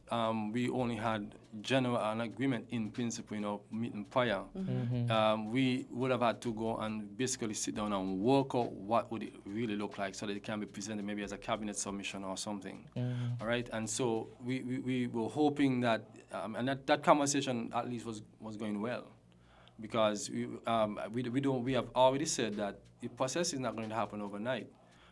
we only had an agreement in principle, meeting prior. Mm-hmm. We would have had to go and basically sit down and work out what would it really look like so that it can be presented maybe as a cabinet submission or something. Mm-hmm. All right, and so we were hoping that, and that conversation at least was going well. because we have already said that the process is not going to happen overnight.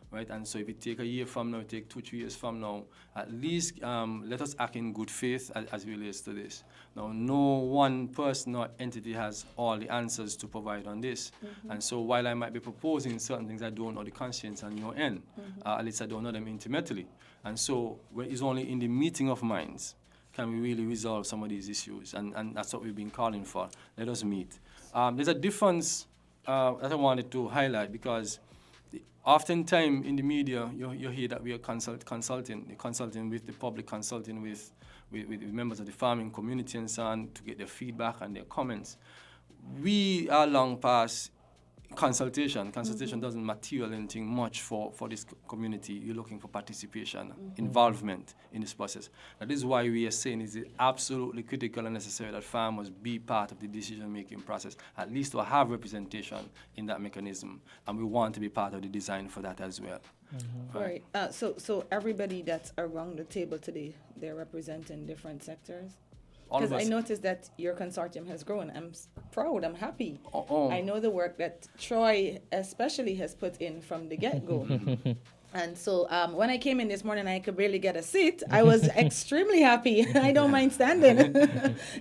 Right, and so if it take a year from now, it take 2-3 years from now, at least let us act in good faith as it relates to this. Now, no one person or entity has all the answers to provide on this, and so while I might be proposing certain things, I don't know the conscience on your end. At least I don't know them intimately, and so it's only in the meeting of minds can we really resolve some of these issues, and that's what we've been calling for. Let us meet. There's a difference that I wanted to highlight, because oftentimes in the media, you hear that we are consulting with the public, consulting with members of the farming community and so on to get their feedback and their comments. We are long past consultation. Consultation doesn't material anything much for this community. You're looking for participation, involvement in this process. That is why we are saying it's absolutely critical and necessary that farmers be part of the decision-making process, at least to have representation in that mechanism. And we want to be part of the design for that as well. Right. So everybody that's around the table today, they're representing different sectors? Because I noticed that your consortium has grown. I'm proud. I'm happy. I know the work that Troy especially has put in from the get-go. And so when I came in this morning, I could barely get a seat. I was extremely happy. I don't mind standing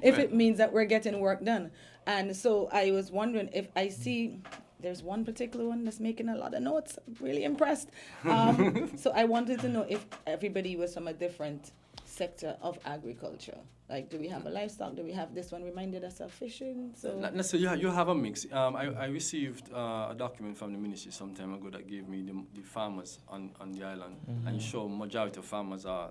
if it means that we're getting work done. And so I was wondering if I see there's one particular one that's making a lot of notes. I'm really impressed. So I wanted to know if everybody was from a different sector of agriculture. Like, do we have a livestock? Do we have this one reminded us of fishing? So not necessarily. You have a mix. I received a document from the ministry some time ago that gave me the farmers on the island, and show majority of farmers are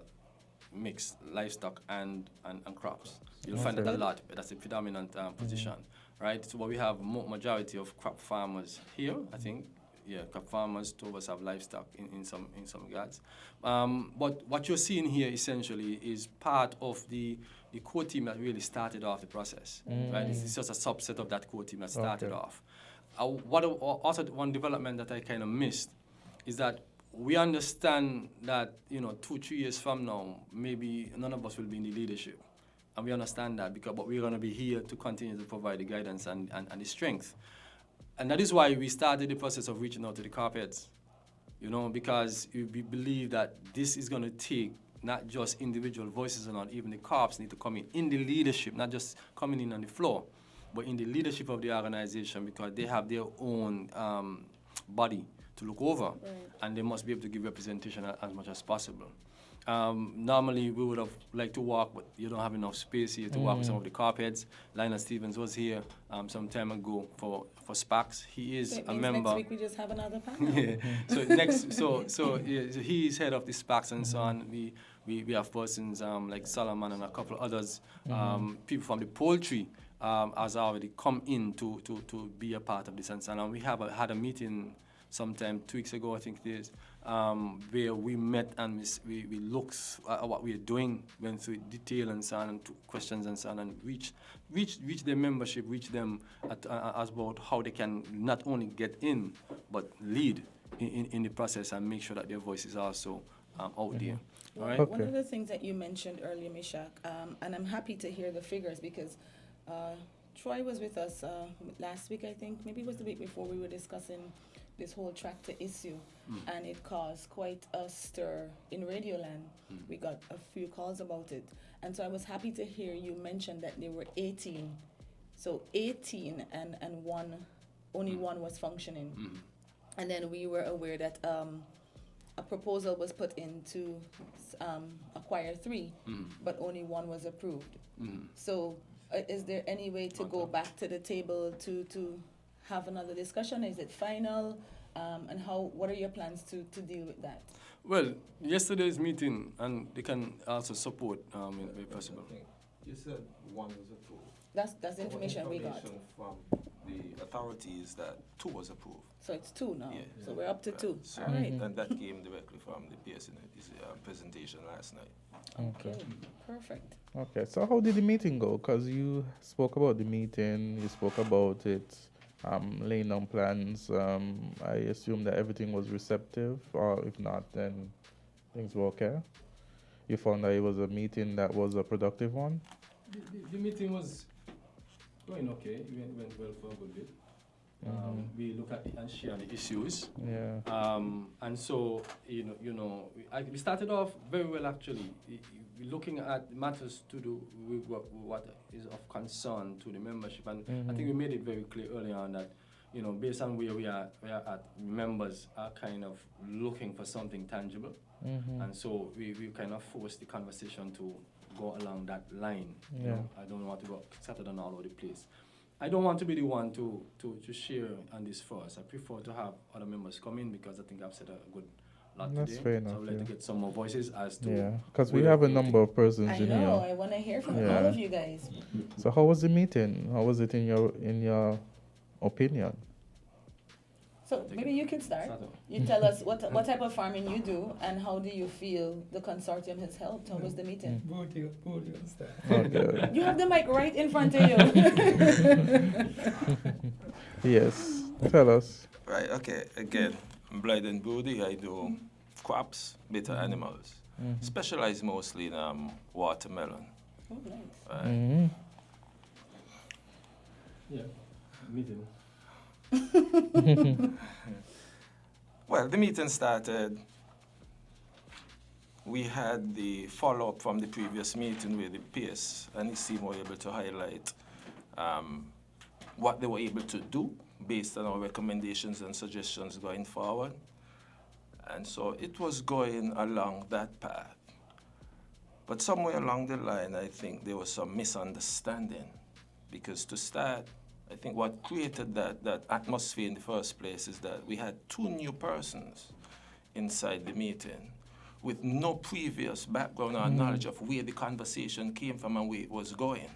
mixed livestock and crops. You'll find that a lot. That's a predominant position, right? So we have majority of crop farmers here, I think. Yeah, crop farmers, two of us have livestock in some regards. But what you're seeing here essentially is part of the core team that really started off the process, right? It's just a subset of that core team that started off. Also, one development that I kind of missed is that we understand that 2-3 years from now, maybe none of us will be in the leadership, and we understand that but we're going to be here to continue to provide the guidance and the strength. And that is why we started the process of reaching out to the carpets, because we believe that this is going to take not just individual voices, and even the corps need to come in the leadership, not just coming in on the floor, but in the leadership of the organization, because they have their own body to look over, and they must be able to give representation as much as possible. Normally, we would have liked to walk, but you don't have enough space here to walk with some of the carpets. Lionel Stevens was here some time ago for SPACs. He is a member. Next week we just have another panel. Yeah. So he is head of the SPACs and so on. We have persons like Solomon and a couple others. People from the poultry has already come in to be a part of this and so on. And we have had a meeting sometime 2 weeks ago, I think it is, where we met and we looked at what we are doing, went through detail and so on, and took questions and so on, and reach their membership, reach them as about how they can not only get in, but lead in the process and make sure that their voice is also out there. All right? One of the things that you mentioned earlier, Mishak, and I'm happy to hear the figures, because Troy was with us last week, I think, maybe it was the week before, we were discussing this whole tractor issue, and it caused quite a stir in Radioland. We got a few calls about it, and so I was happy to hear you mention that there were 18. So 18 and only one was functioning. And then we were aware that a proposal was put in to acquire 3, but only 1 was approved. So is there any way to go back to the table to have another discussion? Is it final? And what are your plans to deal with that? Well, yesterday's meeting, and they can also support if possible. You said 1 was approved. That's the information we got. From the authorities that 2 was approved. So it's 2 now. Yeah. So we're up to 2. So All right. And that came directly from the PSN's presentation last night. Okay. Perfect. Okay, so how did the meeting go? Because you spoke about the meeting, you spoke about it, laying down plans. I assume that everything was receptive, or if not, then things were okay. You found that it was a meeting that was a productive one? The meeting was Going okay. It went well for a good bit. We look at and share the issues. Yeah. And so we started off very well actually. We're looking at matters to do with what is of concern to the membership, and I think we made it very clear early on that based on where we are at, members are kind of looking for something tangible, and so we kind of forced the conversation to go along that line. You know, I don't want to go scattered on all over the place. I don't want to be the one to share on this first. I prefer to have other members come in because I think I've said a good lot That's today. fair enough, So I'd like to get some more voices as to... Yeah, because we have a number of persons I in know. here. I want to hear from all of you guys. So how was the meeting? How was it in your opinion? So maybe you can start. You tell us what type of farming you do and how do you feel the consortium has helped? How was the meeting? Okay. You have the mic right in front of you. Yes, tell us. Right, okay. Again, I'm Blind and Broody. I do crops, bitter animals. Specialize mostly in watermelon. Oh, nice. Right. Yeah, meeting. Well, the meeting started. We had the follow-up from the previous meeting where the PS and the team were able to highlight what they were able to do based on our recommendations and suggestions going forward. And so it was going along that path. But somewhere along the line, I think there was some misunderstanding. Because to start, I think what created that atmosphere in the first place is that we had two new persons inside the meeting with no previous background or knowledge of where the conversation came from and where it was going.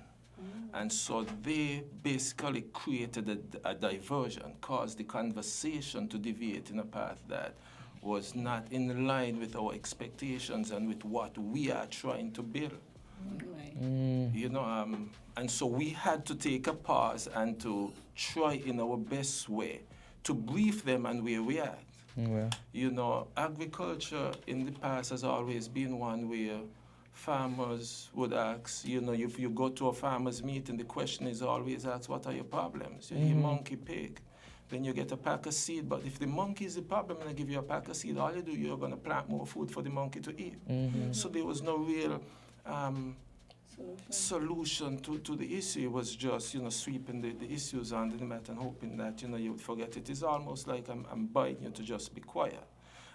And so they basically created a diversion, caused the conversation to deviate in a path that was not in line with our expectations and with what we are trying to build. You know, and so we had to take a pause and to try in our best way to brief them and where we are. You know, agriculture in the past has always been one where farmers would ask, you know, if you go to a farmer's meeting, the question is always asked, what are your problems? You monkey, pig. Then you get a pack of seed, but if the monkey is the problem and I give you a pack of seed, all you do, you're going to plant more food for the monkey to eat. So there was no real solution to the issue. It was just, you know, sweeping the issues under the mat and hoping that, you know, you would forget it. It's almost like I'm buying you to just be quiet.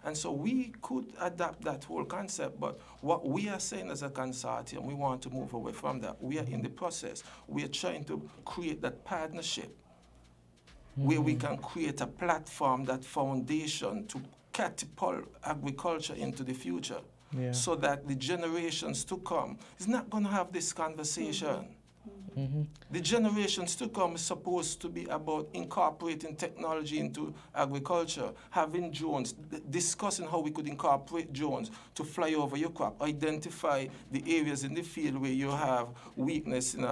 And so we could adapt that whole concept, but what we are saying as a consortium, we want to move away from that. We are in the process. We are trying to create that partnership where we can create a platform, that foundation to catapult agriculture into the future. So that the generations to come is not going to have this conversation. The generations to come is supposed to be about incorporating technology into agriculture, having drones, discussing how we could incorporate drones to fly over your crop, identify the areas in the field where you have weakness in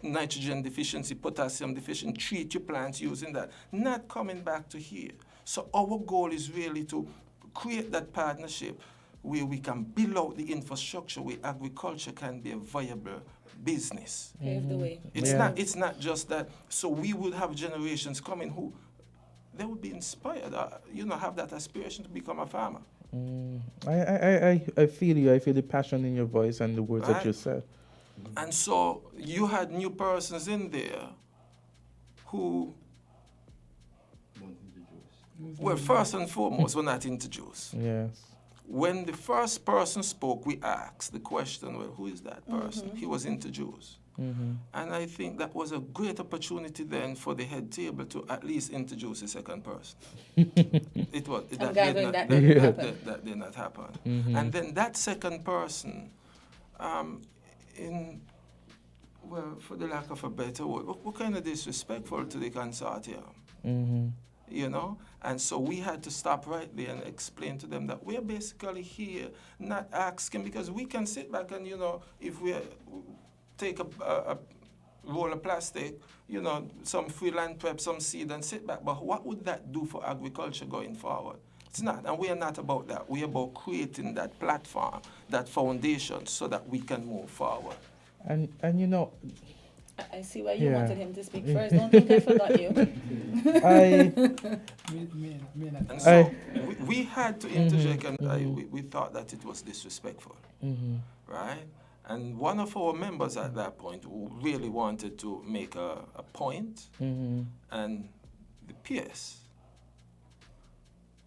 nitrogen deficiency, potassium deficiency, treat your plants using that, not coming back to here. So our goal is really to create that partnership where we can build out the infrastructure where agriculture can be a viable business. Pave the way. It's not just that. So we will have generations coming who they will be inspired, you know, have that aspiration to become a farmer. I feel you. I feel the passion in your voice and the words that you said. And so you had new persons in there who, well, first and foremost, were not introduced. Yes. When the first person spoke, we asked the question, well, who is that person? He was introduced. And I think that was a great opportunity then for the head table to at least introduce the second person. It was that did not happen. And then that second person, for the lack of a better word, were kind of disrespectful to the consortium. You know? And so we had to stop right there and explain to them that we're basically here not asking, because we can sit back and, you know, if we take a roll of plastic, you know, some free land prep, some seed and sit back. But what would that do for agriculture going forward? It's not. And we are not about that. We are about creating that platform, that foundation so that we can move forward. And you know, I see why you wanted him to speak first. Don't think I forgot you. And so we had to interject, and we thought that it was disrespectful, right? And one of our members at that point who really wanted to make a point, and the PS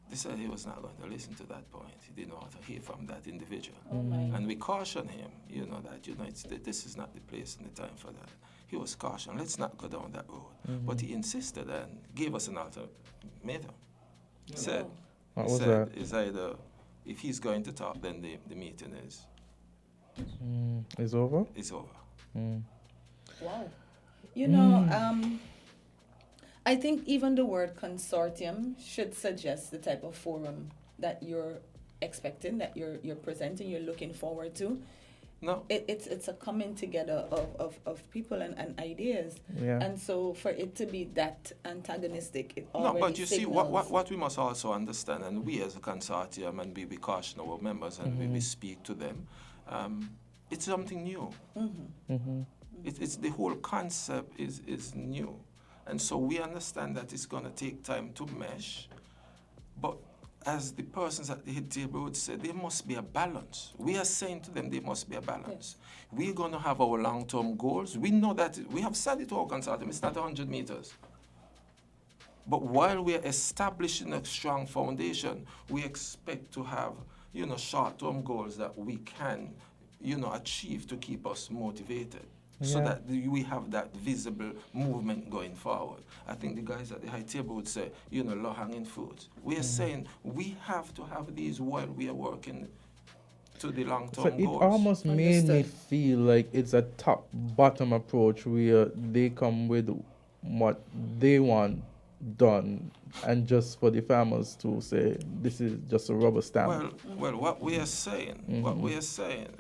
decided he was not going to listen to that point. He didn't want to hear from that individual. And we cautioned him, that this is not the place and the time for that. He was cautioned, let's not go down that road. But he insisted and gave us an ultimatum. He said, it's either, if he's going to talk, then the meeting is over? It's over. Wow. I think even the word consortium should suggest the type of forum that you're expecting, that you're presenting, you're looking forward to. No. It's a coming together of people and ideas. Yeah. And so for it to be that antagonistic, it already No, but you signals. see, what we must also understand, and we as a consortium, and we caution our members, and we speak to them, it's something new. It's the whole concept is new. And so we understand that it's going to take time to mesh, but as the persons at the head table would say, there must be a balance. We are saying to them there must be a balance. Yes. We're going to have our long-term goals. We know that we have said it to our consortium, it's not 100 meters. But while we are establishing a strong foundation, we expect to have, short-term goals that we can, achieve to keep us motivated. So that we have that visible movement going forward. I think the guys at the high table would say, low-hanging fruit. We are saying we have to have these while we are working to the long-term so goals. It almost made me feel like it's a top-bottom approach where they come with what they want done, and just for the farmers to say this is just a rubber stamp. Well, what we are saying,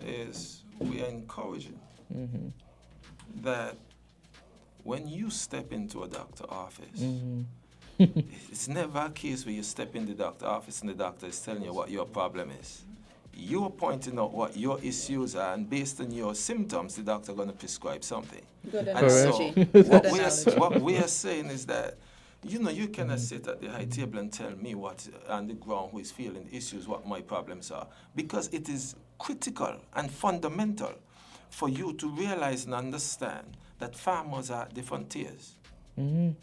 is we are encouraging that when you step into a doctor's office, it's never a case where you step in the doctor's office and the doctor is telling you what your problem is. You're pointing out what your issues are, and based on your symptoms, the doctor going to prescribe something. Good and analogy. So what we are saying is that, you cannot sit at the high table and tell me what on the ground who is feeling issues, what my problems are, because it is critical and fundamental for you to realize and understand that farmers are at different tiers.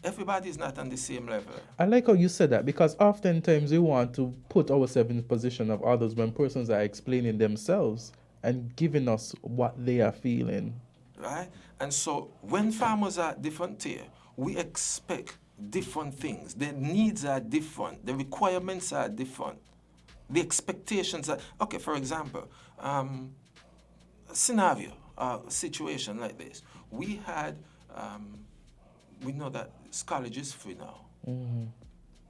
Everybody is not on the same level. I like how you said that, because oftentimes we want to put ourselves in the position of others when persons are explaining themselves and giving us what they are feeling. Right? And so when farmers are at different tier, we expect different things. Their needs are different. The requirements are different. The expectations are... Okay, for example, scenario, situation like this. We had, we know that college is free now,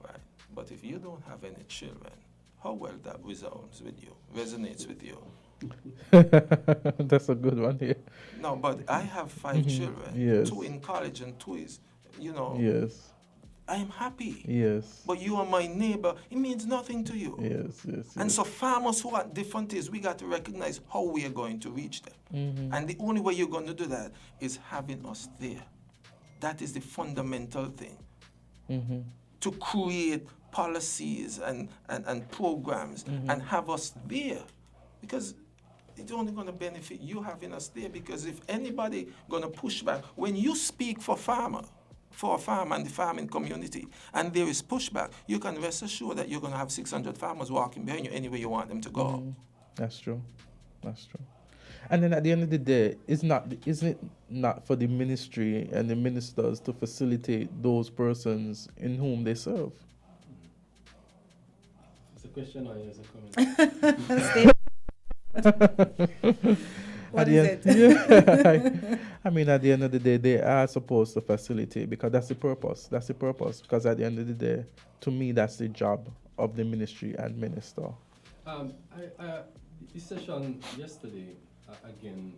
right? But if you don't have any children, how well that resonates with you? That's a good one here. No, but I have 5 children, yes. 2 in college and 2 is, Yes. I am happy. Yes. But you are my neighbor. It means nothing to you. Yes. And so farmers who are different tiers, we got to recognize how we are going to reach them. And the only way you're going to do that is having us there. That is the fundamental thing. To create policies and programs and have us there. Because it's only going to benefit you having us there, because if anybody going to push back, when you speak for a farm and the farming community, and there is pushback, you can rest assured that you're going to have 600 farmers walking behind you anywhere you want them to go. That's true. And then at the end of the day, isn't it not for the ministry and the ministers to facilitate those persons in whom they serve? It's a question or is a comment? What is it? I mean, at the end of the day, they are supposed to facilitate, because that's the purpose. Because at the end of the day, to me, that's the job of the ministry and minister. This session yesterday, again,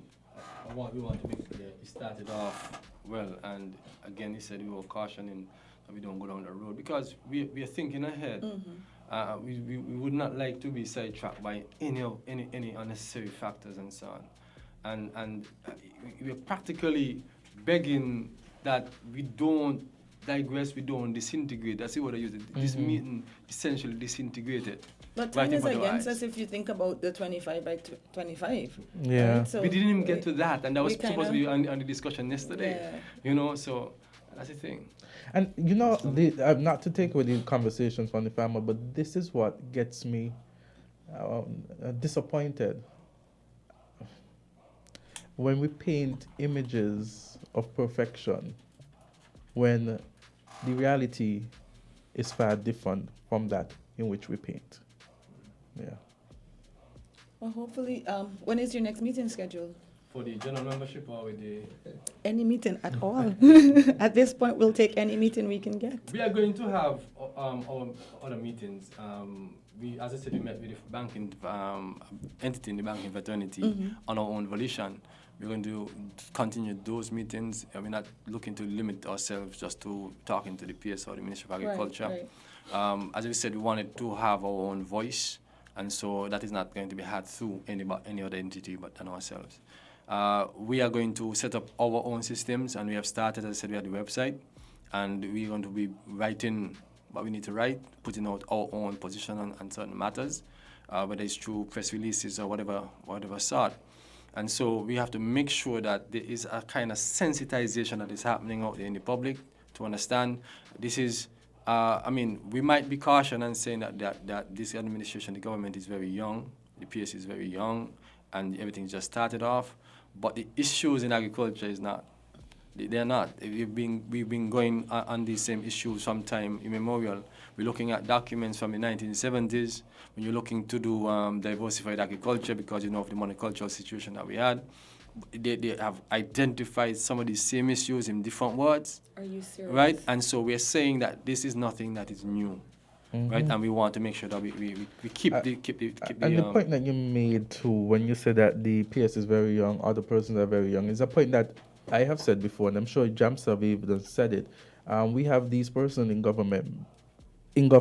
we want to make clear, it started off well, and again, he said we were cautioning that we don't go down the road, because we are thinking ahead. We would not like to be sidetracked by any unnecessary factors and so on. And we're practically begging that we don't digress, we don't disintegrate. That's the word I use. This meeting essentially disintegrated. But time is against us if you think about the 25 by 25. Yeah. Right? So we didn't even get to that, and that was we supposed to be on the discussion yesterday. Yeah. You know, so that's the thing. And not to take away the conversations from the family, but this is what gets me disappointed. When we paint images of perfection, when the reality is far different from that in which we paint. Yeah. Well, hopefully, when is your next meeting scheduled? For the general membership or with the... Any meeting at all. At this point, we'll take any meeting we can get. We are going to have our other meetings. As I said, we met with the banking entity in the banking fraternity on our own volition. We're going to continue those meetings. We're not looking to limit ourselves just to talking to the PS or the Ministry of Agriculture. Right. As we said, we wanted to have our own voice, and so that is not going to be had through any other entity but than ourselves. We are going to set up our own systems, and we have started, as I said, we have the website, and we're going to be writing what we need to write, putting out our own position on certain matters, whether it's through press releases or whatever sort. And so we have to make sure that there is a kind of sensitization that is happening out there in the public to understand this is, we might be cautious and saying that this administration, the government is very young, the PS is very young, and everything just started off. But the issues in agriculture is not. They're not. We've been going on these same issues from time immemorial. We're looking at documents from the 1970s when you're looking to do diversified agriculture because of the monocultural situation that we had. They have identified some of these same issues in different words. Are you serious? Right? And so we're saying that this is nothing that is new. Right? And we want to make sure that we keep the And the point that you made too, when you said that the PS is very young, other persons are very young, is a point that I have said before, and I'm sure Jamps have even said it. We have these persons in government, and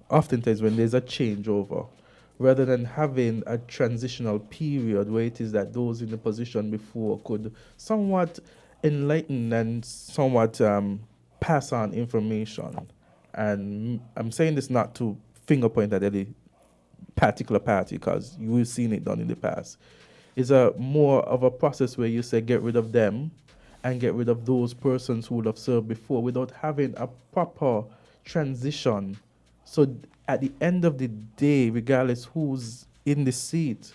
oftentimes when there's a changeover, rather than having a transitional period where it is that those in the position before could somewhat enlighten and somewhat pass on information. And I'm saying this not to finger point at any particular party, because you've seen it done in the past. It's a more of a process where you say get rid of them and get rid of those persons who would have served before without having a proper transition. So at the end of the day, regardless who's in the seat,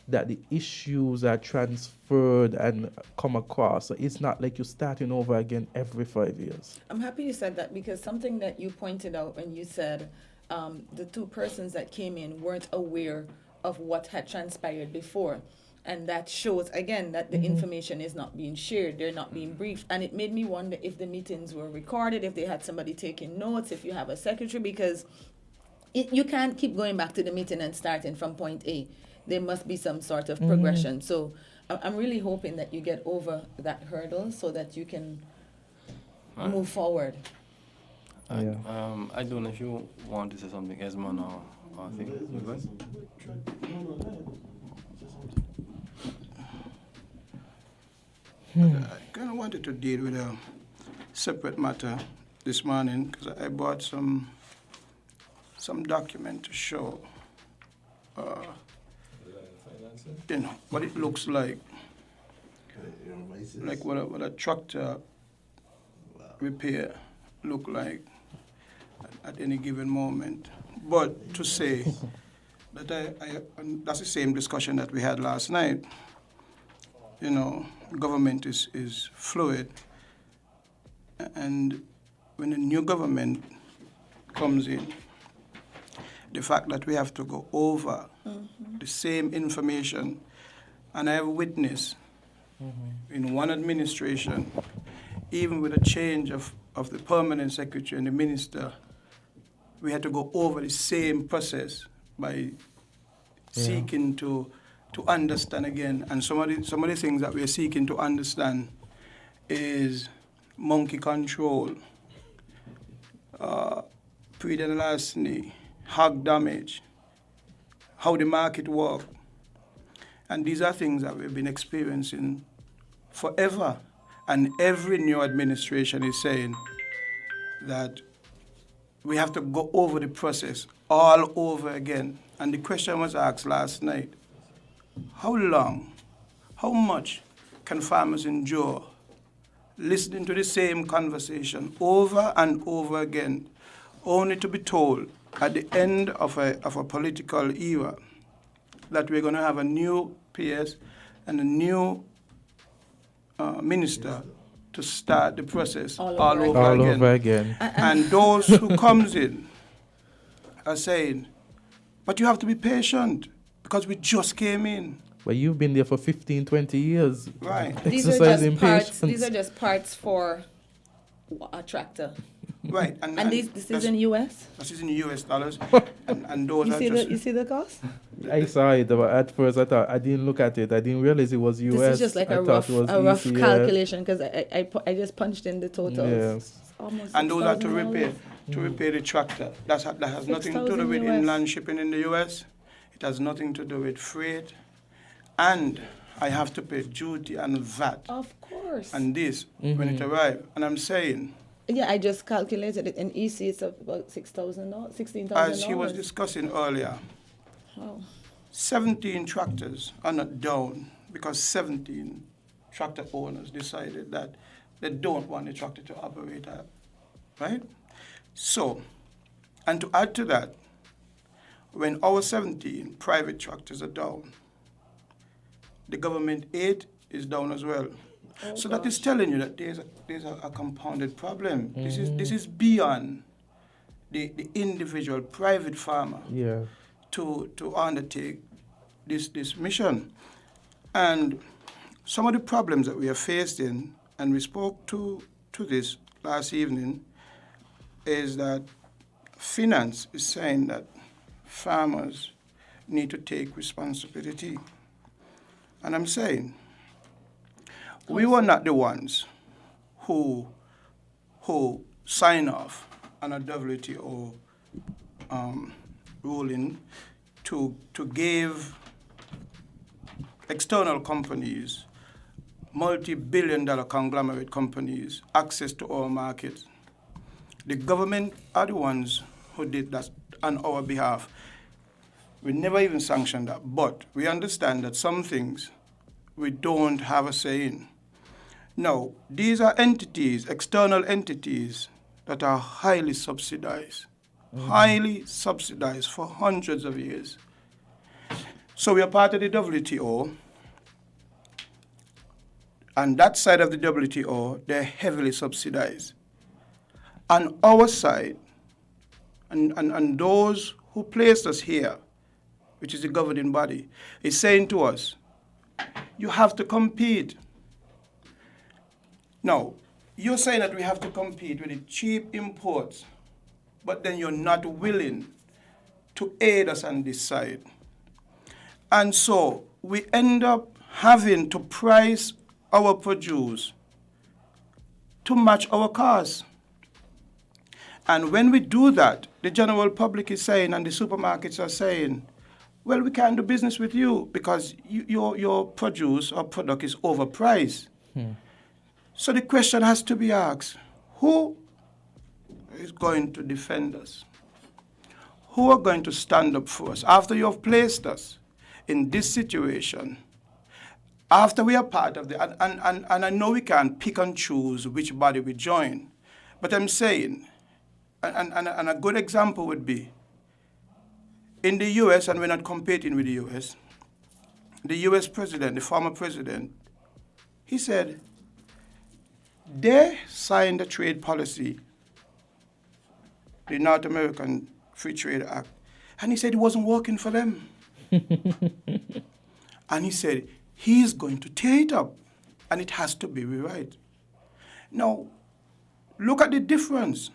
that the issues are transferred and come across. So it's not like you're starting over again every 5 years. I'm happy you said that, because something that you pointed out when you said the two persons that came in weren't aware of what had transpired before. And that shows, again, that the information is not being shared. They're not being briefed. And it made me wonder if the meetings were recorded, if they had somebody taking notes, if you have a secretary, because you can't keep going back to the meeting and starting from point A. There must be some sort of progression. So I'm really hoping that you get over that hurdle so that you can move forward. I don't know if you want to say something, Esmond, or thing. I kind of wanted to deal with a separate matter this morning because I bought some document to show, what it looks like what a tractor repair look like at any given moment. But to say that and that's the same discussion that we had last night. Government is fluid, and when a new government comes in, the fact that we have to go over the same information, and I have witnessed in one administration, even with a change of the permanent secretary and the minister, we had to go over the same process by seeking to understand again. And some of the things that we're seeking to understand is monkey control, pre-datal larceny, hog damage, how the market works. And these are things that we've been experiencing forever. And every new administration is saying that we have to go over the process all over again. And the question was asked last night, how long, how much can farmers endure listening to the same conversation over and over again, only to be told at the end of a political era that we're going to have a new PS and a new minister to start the process all over again. And those who comes in are saying, but you have to be patient because we just came in. But you've been there for 15, 20 years. Right. These are just parts for a tractor. Right. And this is in US? This is in US dollars. and those you see the cost? I saw it, but at first I didn't look at it. I didn't realize it was US. This is just like a rough calculation because I just punched in the totals. Yeah. And those are to repair the tractor. That has nothing to do with inland shipping in the US. It has nothing to do with freight. And I have to pay duty and VAT. Of course. And this when it arrives. And I'm saying, yeah, I just calculated it. In EC, it's about $6,000, $16,000. As he was discussing earlier, 17 tractors are not down because 17 tractor owners decided that they don't want the tractor to operate, right? So, and to add to that, when our 17 private tractors are down, the government aid is down as well. So that is telling you that there's a compounded problem. This is beyond the individual private farmer to undertake this mission. And some of the problems that we are facing, and we spoke to this last evening, is that finance is saying that farmers need to take responsibility. And I'm saying, we were not the ones who signed off on a WTO ruling to give external companies, multi-billion-dollar conglomerate companies, access to our markets. The government are the ones who did that on our behalf. We never even sanctioned that, but we understand that some things we don't have a say in. Now, these are entities, external entities, that are highly subsidized for hundreds of years. So we are part of the WTO, and that side of the WTO, they're heavily subsidized. On our side, and those who placed us here, which is the governing body, is saying to us, you have to compete. Now, you're saying that we have to compete with the cheap imports, but then you're not willing to aid us on this side. And so we end up having to price our produce to match our costs. And when we do that, the general public is saying, and the supermarkets are saying, well, we can't do business with you because your produce or product is overpriced. So the question has to be asked, who is going to defend us? Who are going to stand up for us after you have placed us in this situation? After we are part of and I know we can't pick and choose which body we join, but I'm saying, and a good example would be, in the US, and we're not competing with the US, the US president, the former president, he said, they signed a trade policy, the North American Free Trade Act, and he said it wasn't working for them. And he said, he's going to tear it up, and it has to be rewrite. Now, look at the difference.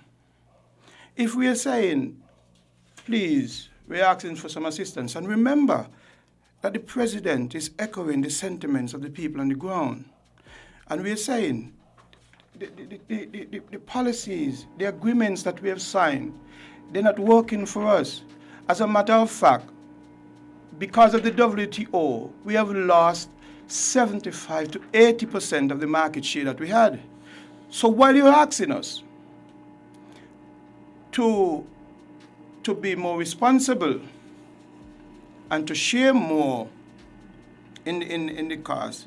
If we are saying, please, we're asking for some assistance, and remember that the president is echoing the sentiments of the people on the ground, and we are saying, the policies, the agreements that we have signed, they're not working for us. As a matter of fact, because of the WTO, we have lost 75 to 80% of the market share that we had. So while you're asking us to be more responsible and to share more in the cost,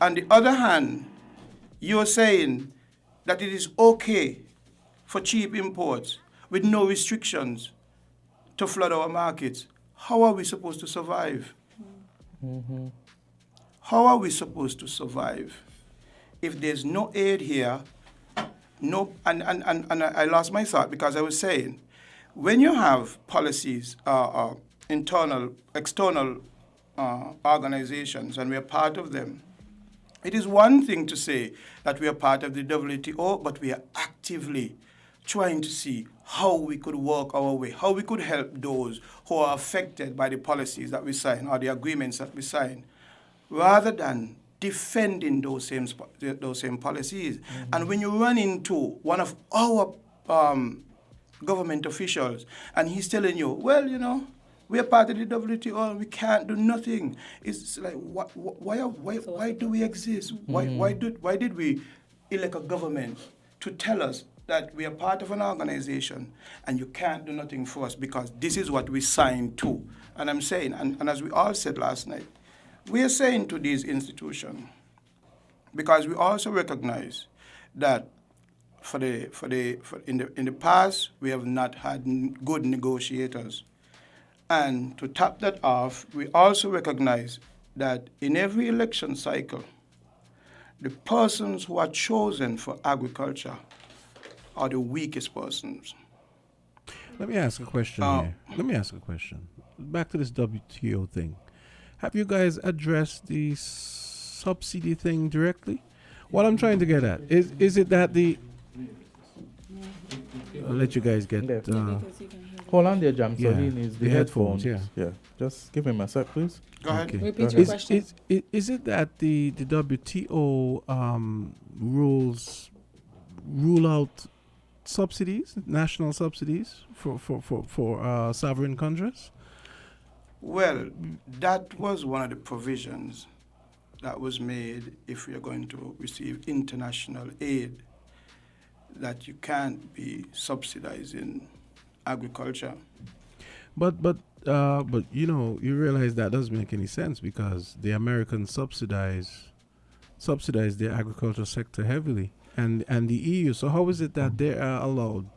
on the other hand, you're saying that it is okay for cheap imports with no restrictions to flood our markets. How are we supposed to survive? Mm-hmm. How are we supposed to survive if there's no aid here? No, and I lost my thought because I was saying, when you have policies, internal, external organizations, and we're part of them, it is one thing to say that we are part of the WTO, but we are actively trying to see how we could work our way, how we could help those who are affected by the policies that we sign or the agreements that we sign, rather than defending those same policies. Mm-hmm. And when you run into one of our government officials and he's telling you, well, you know, we are part of the WTO and we can't do nothing. It's like, why do we exist? Mm-hmm. Why did we elect a government to tell us that we are part of an organization and you can't do nothing for us because this is what we signed to? And I'm saying, and as we all said last night, we are saying to these institutions, because we also recognize that in the past we have not had good negotiators. And to top that off, we also recognize that in every election cycle, the persons who are chosen for agriculture are the weakest persons. Let me ask a question here. Let me ask a question. Back to this WTO thing. Have you guys addressed the subsidy thing directly? What I'm trying to get at is it that the... I'll let you guys get... Hold on there, Jam. So Yeah, he needs the the headphones. headphones, Yeah. Just give him a sec, please. Go ahead. Okay. Repeat your question. Is it that the WTO rules rule out subsidies, national subsidies for sovereign countries? Well, that was one of the provisions that was made if we are going to receive international aid, that you can't be subsidizing agriculture. But you know, you realize that doesn't make any sense because the Americans subsidize the agricultural sector heavily, and the EU. So how is it that they are allowed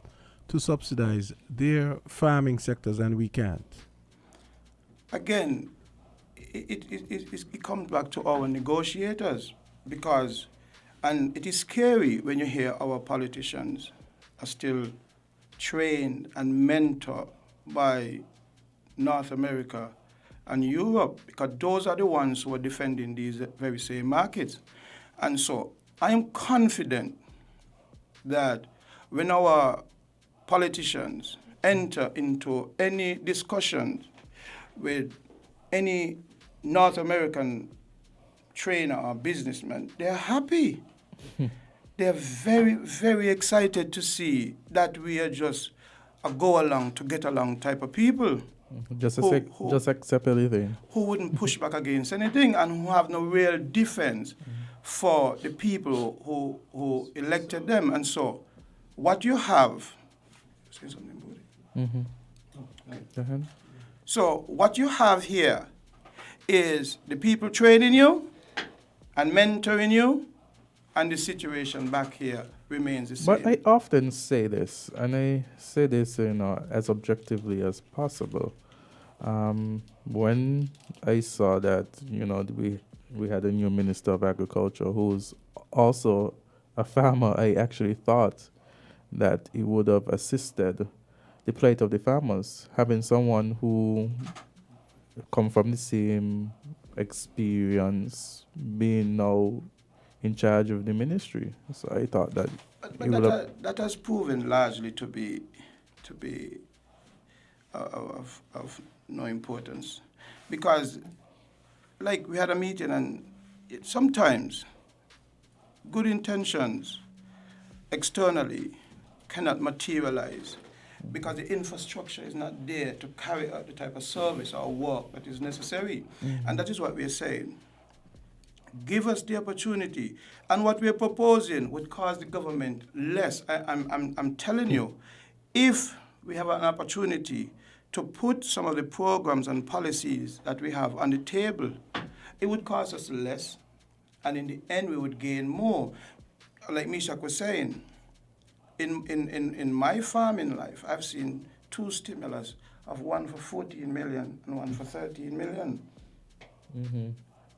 to subsidize their farming sectors and we can't? Again, it comes back to our negotiators because, and it is scary when you hear our politicians are still trained and mentored by North America and Europe, because those are the ones who are defending these very same markets. And so I am confident that when our politicians enter into any discussions with any North American trainer or businessman, they're happy. They're very, very excited to see that we are just a go-along to get along type of people. Just accept everything. Who wouldn't push back against anything and who have no real defense for the people who elected them. And so what you have... Say something, Bodhi. Mm-hmm. So what you have here is the people training you and mentoring you, and the situation back here remains the same. But I often say this, and I say this, as objectively as possible. When I saw that, we had a new Minister of Agriculture who's also a farmer, I actually thought that it would have assisted the plight of the farmers, having someone who come from the same experience being now in charge of the ministry. So I thought that that has proven largely to be of no importance, because like we had a meeting and sometimes good intentions externally cannot materialize because the infrastructure is not there to carry out the type of service or work that is necessary. Mm-hmm. And that is what we are saying. Give us the opportunity. And what we're proposing would cost the government less. I'm telling you, if we have an opportunity to put some of the programs and policies that we have on the table, it would cost us less, and in the end, we would gain more. Like Mishak was saying, in my farming life, I've seen 2 stimulus, of one for 14 million and one for 13 million. Mm-hmm.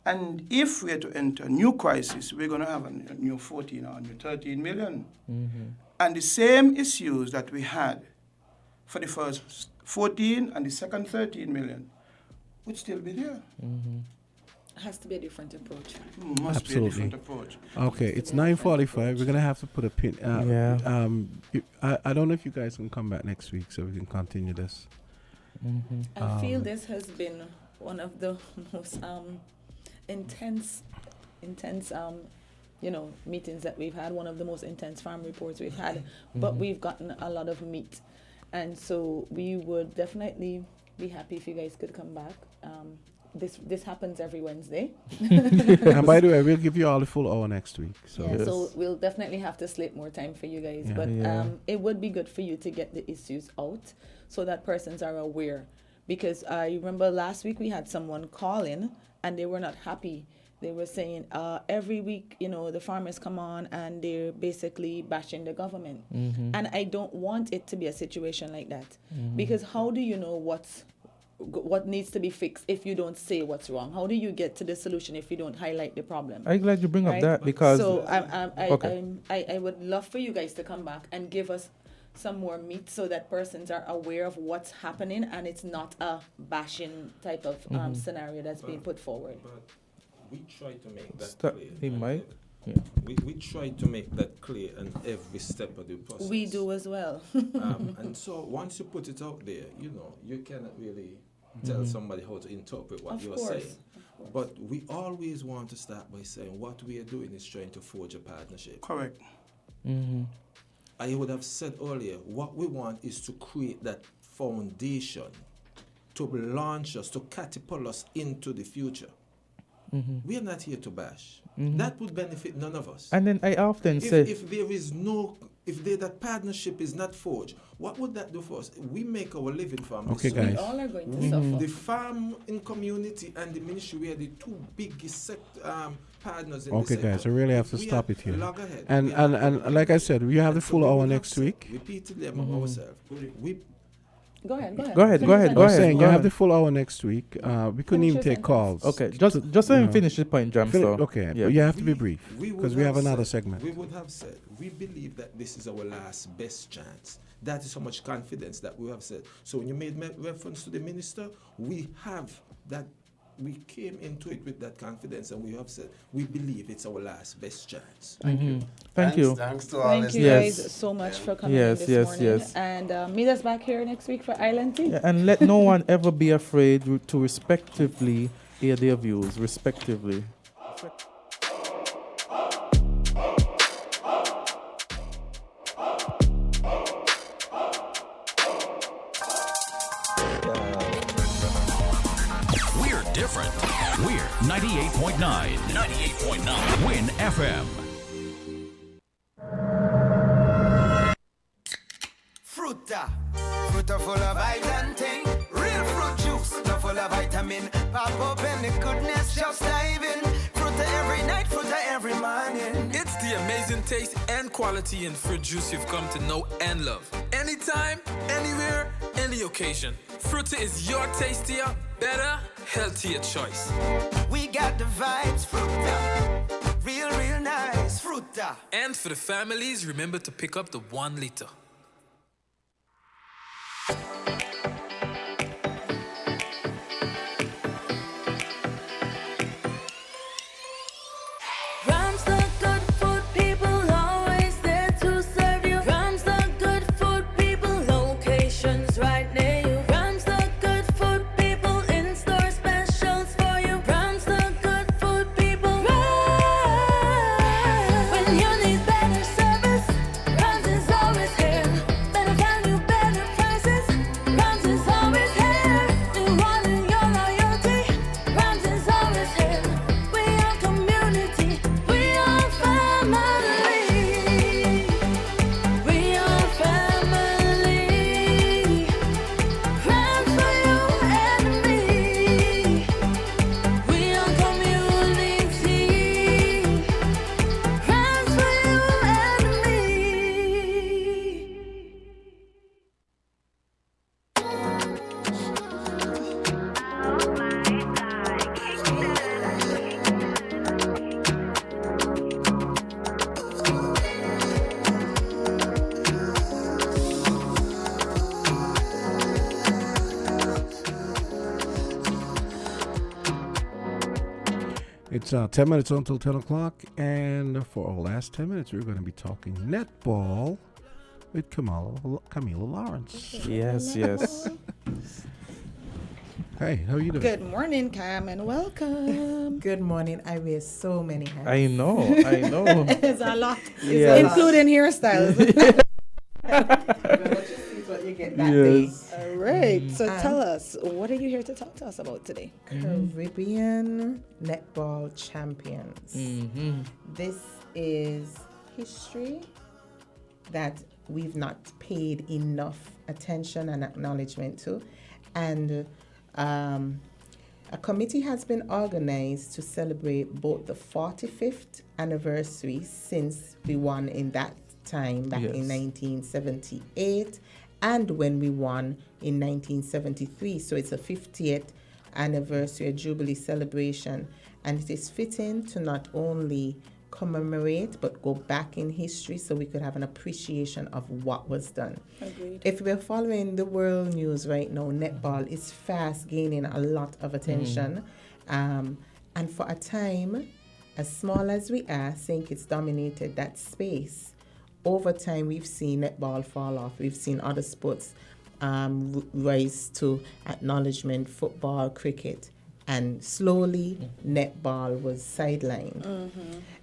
And if we're to enter a new crisis, we're going to have a new 14 or a new 13 million. Mm-hmm. And the same issues that we had for the first 14 and the second 13 million would still be there. Mm-hmm. It has to be a different approach. Must be a different approach. Okay, it's 9:45. We're gonna have to put a pin. I don't know if you guys can come back next week so we can continue this. Mm-hmm. I feel this has been one of the most intense meetings that we've had, one of the most intense farm reports we've had, but we've gotten a lot of meat. And so we would definitely be happy if you guys could come back. This happens every Wednesday. And by the way, we'll give you all the full hour next week. So, so we'll definitely have to slip more time for you guys. Yeah. But it would be good for you to get the issues out so that persons are aware. Because I remember last week we had someone call in and they were not happy. They were saying every week, the farmers come on and they're basically bashing the government. Mm-hmm. And I don't want it to be a situation like that. Mm-hmm. Because how do you know what needs to be fixed if you don't say what's wrong? How do you get to the solution if you don't highlight the problem? I'm glad you bring up that because... So I would love for you guys to come back and give us some more meat so that persons are aware of what's happening and it's not a bashing type of scenario that's being put forward. But we try to make that clear. He might. Yeah. We try to make that clear in every step of the process. We do as well. And so once you put it out there, you cannot really tell somebody how to interpret what you're saying. But we always want to start by saying what we are doing is trying to forge a partnership. Correct. Mm-hmm. I would have said earlier, what we want is to create that foundation to launch us, to catapult us into the future. Mm-hmm. We are not here to bash. Mm-hmm. That would benefit none of us. And then I often say... If that partnership is not forged, what would that do for us? We make our living from this. Okay, guys. We all are going to suffer. The farm in community and the ministry, we are the two biggest partners in this sector. Okay, guys, I really have to stop it here. Log ahead. And like I said, we have the full hour next week. Repeatedly among ourselves. Go ahead. I was saying, you have the full hour next week. We couldn't even take calls. Okay, just let me finish the point, Jam. Okay, but you have to be brief because we have another segment. We would have said, we believe that this is our last best chance. That is how much confidence that we have said. So when you made reference to the minister, we have that. We came into it with that confidence, and we have said we believe it's our last best chance. Thank you. Thank you. Thanks to all Thank you guys so much for coming in this morning. Yes. And meet us back here next week for Island Tea. Yeah, and let no one ever be afraid to respectively air their views, respectively. Different. We're 98.9. 98.9. Win FM. Fruta full of iron thing. Real fruit juice, not full of vitamin. Pop open the goodness, just dive in. Fruta every night, fruta every morning. It's the amazing taste and quality in fruit juice you've come to know and love. Anytime, anywhere, any occasion. Fruta is your tastier, better, healthier choice. We got the vibes, Fruta. Real nice, Fruta. And for the families, remember to pick up the 1 liter. When you need better service, Rams is always here. It's 10 minutes until 10 o'clock, and for our last 10 minutes, we're going to be talking netball with Camila Lawrence. Yes. Hey, how are you doing? Good morning, Cam, and welcome. Good morning. I wear so many hats. I know. It's a lot. Yes. Including hairstyles. What you get that day. All right. So tell us, what are you here to talk to us about today? Caribbean Netball Champions. This is history that we've not paid enough attention and acknowledgement to. And a committee has been organized to celebrate both the 45th anniversary since we won in that time back in 1978 and when we won in 1973. So it's a 50th anniversary, a jubilee celebration, and it is fitting to not only commemorate but go back in history so we could have an appreciation of what was done. Agreed. If we're following the world news right now, netball is fast gaining a lot of attention. And for a time, as small as we are, St. Kitts dominated that space. Over time, we've seen netball fall off. We've seen other sports rise to acknowledgement, football, cricket, and slowly netball was sidelined.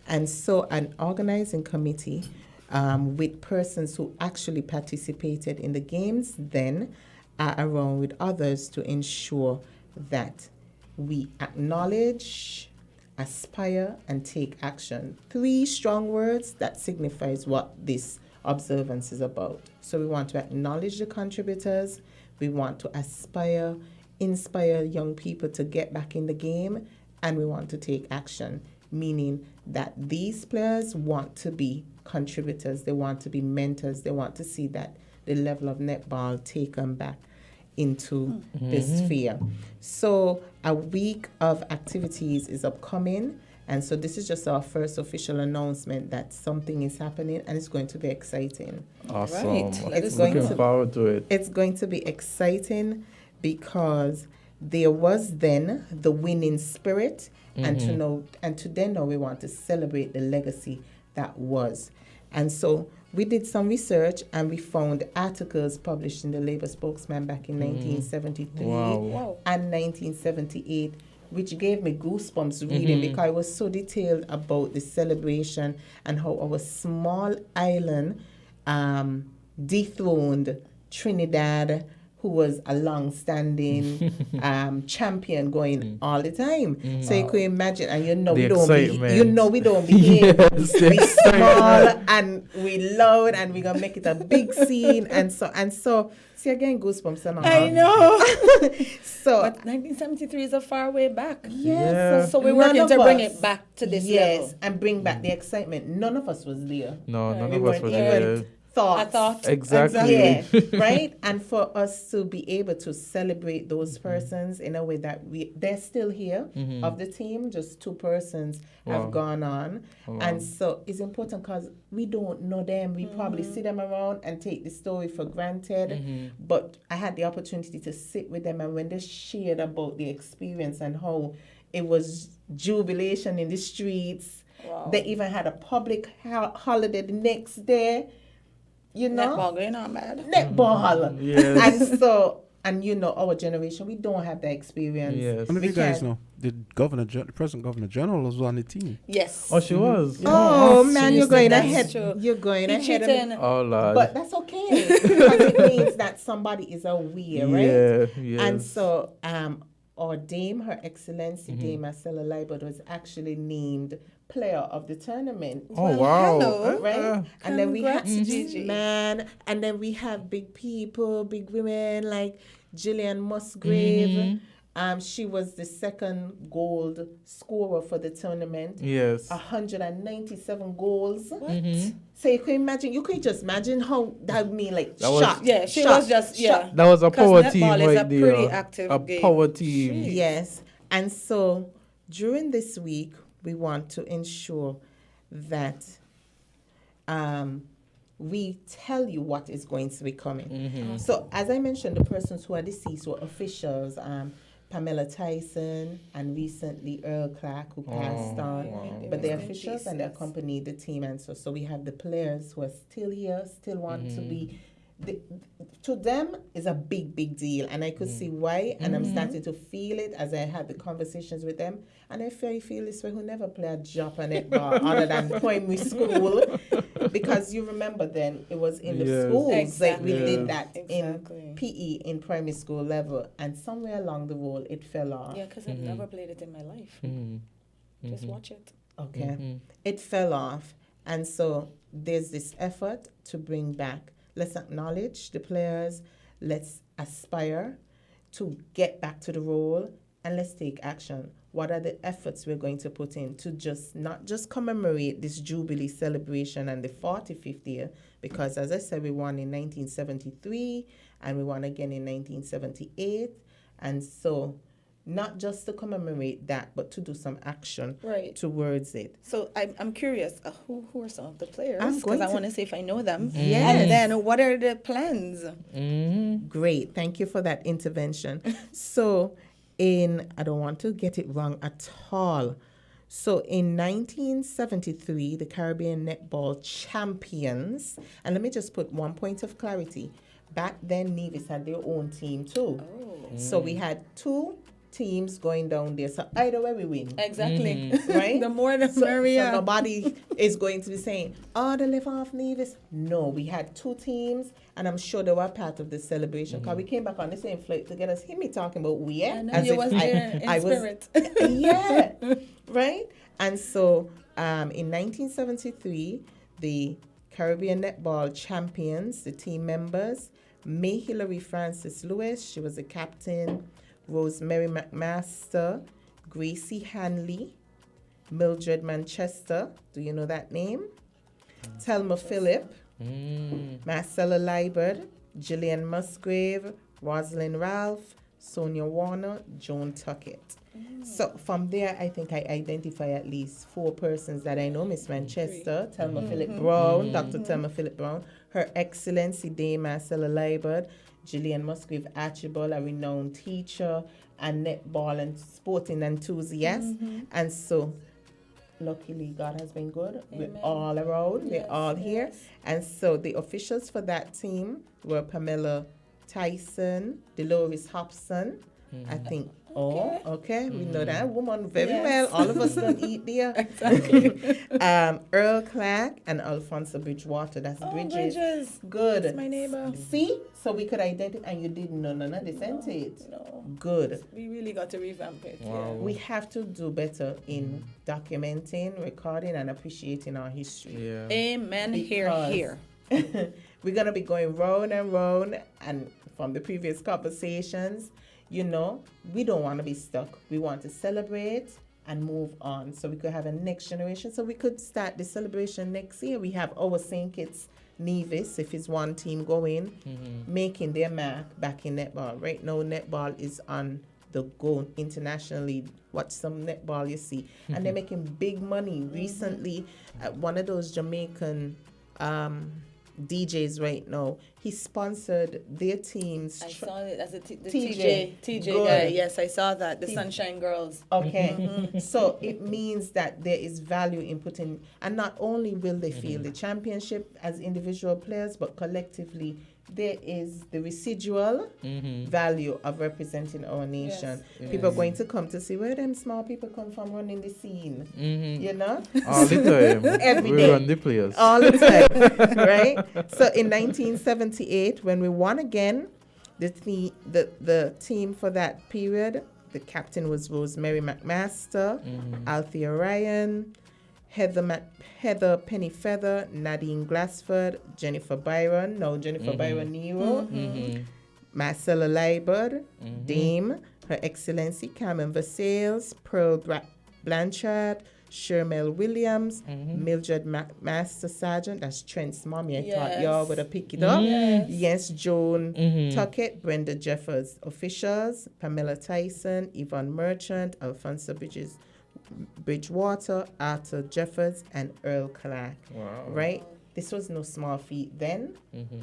And so an organizing committee with persons who actually participated in the games then are around with others to ensure that we acknowledge, aspire, and take action. 3 strong words that signifies what this observance is about. So we want to acknowledge the contributors, we want to aspire, inspire young people to get back in the game, and we want to take action, meaning that these players want to be contributors, they want to be mentors, they want to see that the level of netball taken back into the sphere. So a week of activities is upcoming, and so this is just our first official announcement that something is happening, and it's going to be exciting. Awesome. Right. Looking forward to it. It's going to be exciting because there was then the winning spirit, and to then now we want to celebrate the legacy that was. And so we did some research and we found articles published in the Labour Spokesman back in 1973 and 1978, which gave me goosebumps reading because it was so detailed about the celebration and how our small island dethroned Trinidad, who was a long-standing champion going all the time. So you could imagine, and we don't behave. We small and we loud, and we're gonna make it a big scene, and so. See again, goosebumps. I know. So, but 1973 is a far way back. Yes. So we're working to bring it back to this level. And bring back the excitement. None of us was there. No, none of us were there. Thoughts. Exactly. Yeah, right? And for us to be able to celebrate those persons in a way that they're still here of the team, just 2 persons have gone on. And so it's important because we don't know them. We probably see them around and take the story for granted. But I had the opportunity to sit with them, and when they shared about the experience and how it was jubilation in the streets, they even had a public holiday the next day. Netball going on, man. Netball. Yes. And our generation, we don't have that experience. Yes. And if you guys know, the President Governor General was on the team. Yes. Oh, she was. Oh, man, you're going ahead. You're going ahead of me. Oh, Lord. But that's okay, because it means that somebody is aware, right? Yeah, And so our Dame, Her Excellency Dame Marcella Liebert, was actually named player of the tournament. Oh, wow. Hello, right? And then we have Gigi. and then we have big people, big women like Gillian Musgrave. She was the 2nd gold scorer for the tournament. Yes. 197 goals. What? So you could just imagine how that would mean, like, that shot. That was a power team right there. Pretty active a game. Power team. Jeez. Yes. And so during this week, we want to ensure that we tell you what is going to be coming. So as I mentioned, the persons who are deceased were officials, Pamela Tyson, and recently Earl Clark, who passed on. Wow. But the officials and they accompanied the team, and so we have the players who are still here, still want to be. To them is a big deal, and I could see why, and I'm starting to feel it as I had the conversations with them. And I feel this way who never play a job on netball other than primary school, because you remember then it was in the schools that we did that in PE in primary school level, and somewhere along the road it fell off. Yeah, because I've never played it in my life. Just watch it. Okay, it fell off, and so there's this effort to bring back. Let's acknowledge the players. Let's aspire to get back to the role, and let's take action. What are the efforts we're going to put in to not just commemorate this Jubilee celebration and the 45th year? Because as I said, we won in 1973 and we won again in 1978. And so not just to commemorate that, but to do some action towards it. So I'm curious, who are some of the players? I'm going Because I want to see if I know them. Yes. And then what are the plans? Great. Thank you for that intervention. So I don't want to get it wrong at all. So in 1973, the Caribbean Netball champions, and let me just put one point of clarity. Back then, Nevis had their own team too. So we had two teams going down there. So either way we win. Exactly. Right? The more the merrier. So nobody is going to be saying, they live off Nevis. No, we had two teams, and I'm sure they were part of the celebration because we came back on the same flight to get us. Hear me talking about we. I know you was there in spirit. Yeah, right? And so in 1973, the Caribbean Netball champions, the team members, May Hillary Francis Lewis, she was the captain, Rosemary McMaster, Gracie Hanley, Mildred Manchester, do you know that name? Thelma Phillip, Marcella Liebert, Gillian Musgrave, Rosalind Ralph, Sonia Warner, Joan Tuckett. So from there, I think I identify at least 4 persons that I know. Miss Manchester, Thelma Phillip Brown, Dr. Thelma Phillip Brown, Her Excellency Dame Marcella Liebert, Gillian Musgrave Archibald, a renowned teacher and netball and sporting enthusiast. And so, luckily, God has been good. Amen. We're all around. We're all here. And so the officials for that team were Pamela Tyson, Dolores Hobson, I think. Okay. We know that woman very well. All of us don't eat there. Exactly. Earl Clark and Alfonso Bridgewater. That's Bridges. Good. That's my neighbor. See? So we could identify, and you didn't know none of this, isn't it? No. Good. We really got to revamp it. Wow. We have to do better in documenting, recording, and appreciating our history. Yeah. Amen. Here. We're going to be going round and round, and from the previous conversations, we don't want to be stuck. We want to celebrate and move on so we could have a next generation. So we could start the celebration next year. We have our St. Kitts Nevis, if it's one team going, making their mark back in netball. Right now, netball is on the go internationally. Watch some netball, you see. And they're making big money. Recently, one of those Jamaican DJs right now, he sponsored their teams. I saw it as the TJ guy. Yes, I saw that. The Sunshine Girls. Okay. So it means that there is value in putting, and not only will they feel the championship as individual players, but collectively there is the residual value of representing our nation. Yes. People are going to come to see where them small people come from running the scene. All the time. Every we day. run the players. All the time. Right? So in 1978, when we won again, the team for that period, the captain was Rosemary McMaster, Althea Ryan, Heather Pennyfeather, Nadine Glassford, Jennifer Byron Nero, Marcella Liebert, Dame, Her Excellency Carmen Vasales, Pearl Blanchard, Shermel Williams, Mildred Master Sergeant, that's Trent's mommy. I thought y'all would have picked it up. Yes, Joan Tuckett, Brenda Jeffers. Officials, Pamela Tyson, Yvonne Merchant, Alfonso Bridgewater, Arthur Jeffers, and Earl Clark. Wow. Right? this was no small feat then.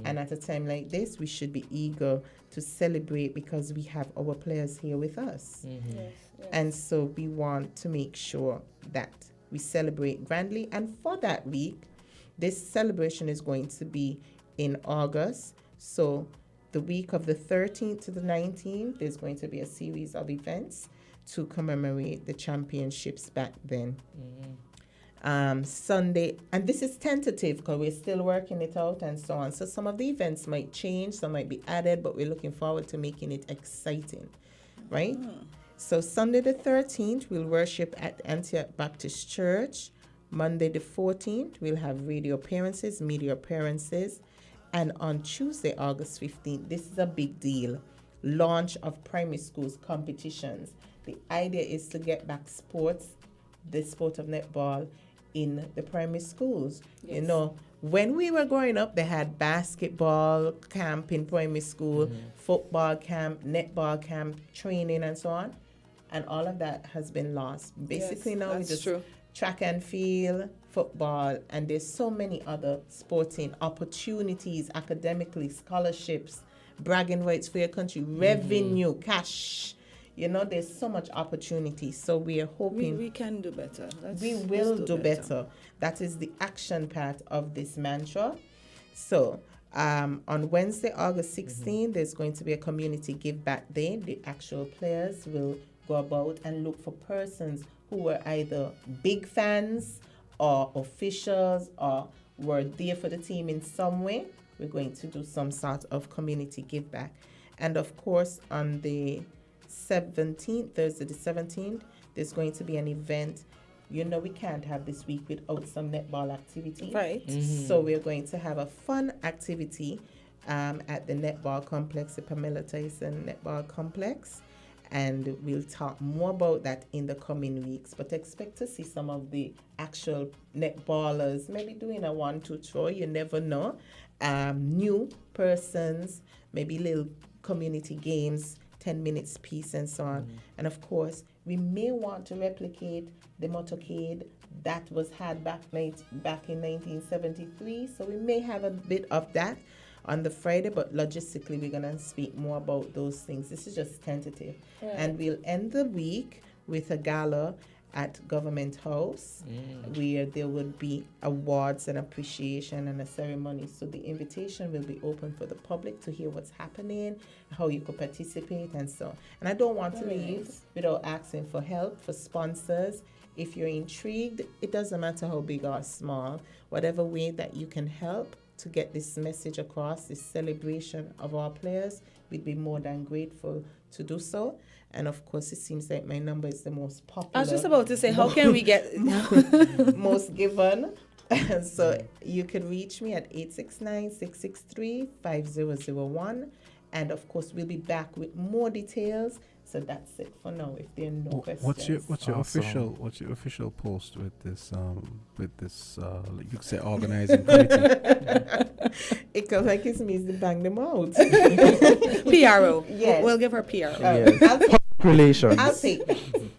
And at a time like this, we should be eager to celebrate because we have our players here with us. And so we want to make sure that we celebrate grandly. And for that week, this celebration is going to be in August. So the week of the 13th to the 19th, there's going to be a series of events to commemorate the championships back then. Sunday, and this is tentative because we're still working it out and so on. So some of the events might change, some might be added, but we're looking forward to making it exciting, right? So Sunday the 13th, we'll worship at Antioch Baptist Church. Monday the 14th, we'll have radio appearances, media appearances. And on Tuesday, August 15th, this is a big deal, launch of primary schools competitions. The idea is to get back sports, the sport of netball, in the primary schools. You know, when we were growing up, they had basketball camp in primary school, football camp, netball camp, training and so on. And all of that has been lost. Basically now we just track and field, football, and there's so many other sporting opportunities, academically, scholarships, bragging rights for your country, revenue, cash. You know, there's so much opportunity. So we are hoping we can do better. We will do better. That is the action part of this mantra. So on Wednesday, August 16th, there's going to be a community give back day. The actual players will go about and look for persons who were either big fans or officials or were there for the team in some way. We're going to do some sort of community give back. And of course, on the 17th, Thursday the 17th, there's going to be an event. You know, we can't have this week without some netball activity. Right. So we're going to have a fun activity at the netball complex, the Pamela Tyson Netball Complex. And we'll talk more about that in the coming weeks. But expect to see some of the actual netballers maybe doing a 1-2 throw. You never know. New persons, maybe little community games, 10 minutes piece and so on. And of course, we may want to replicate the motorcade that was had back in 1973. So we may have a bit of that on the Friday, but logistically we're going to speak more about those things. This is just tentative. Right. And we'll end the week with a gala at Government House where there would be awards and appreciation and a ceremony. So the invitation will be open for the public to hear what's happening, how you could participate and so on. And I don't want to leave without asking for help, for sponsors. If you're intrigued, it doesn't matter how big or small, whatever way that you can help to get this message across, this celebration of our players, we'd be more than grateful to do so. And of course, it seems like my number is the most popular. I was just about to say, how can we get most given? So you can reach me at 869-663-5001. And of course, we'll be back with more details. So that's it for now. If there are no questions. What's your official post with this you could say organizing committee? It comes like it's me to bang them out. PRO. Yes. We'll give her PRO. Yes. Relations. I'll take that.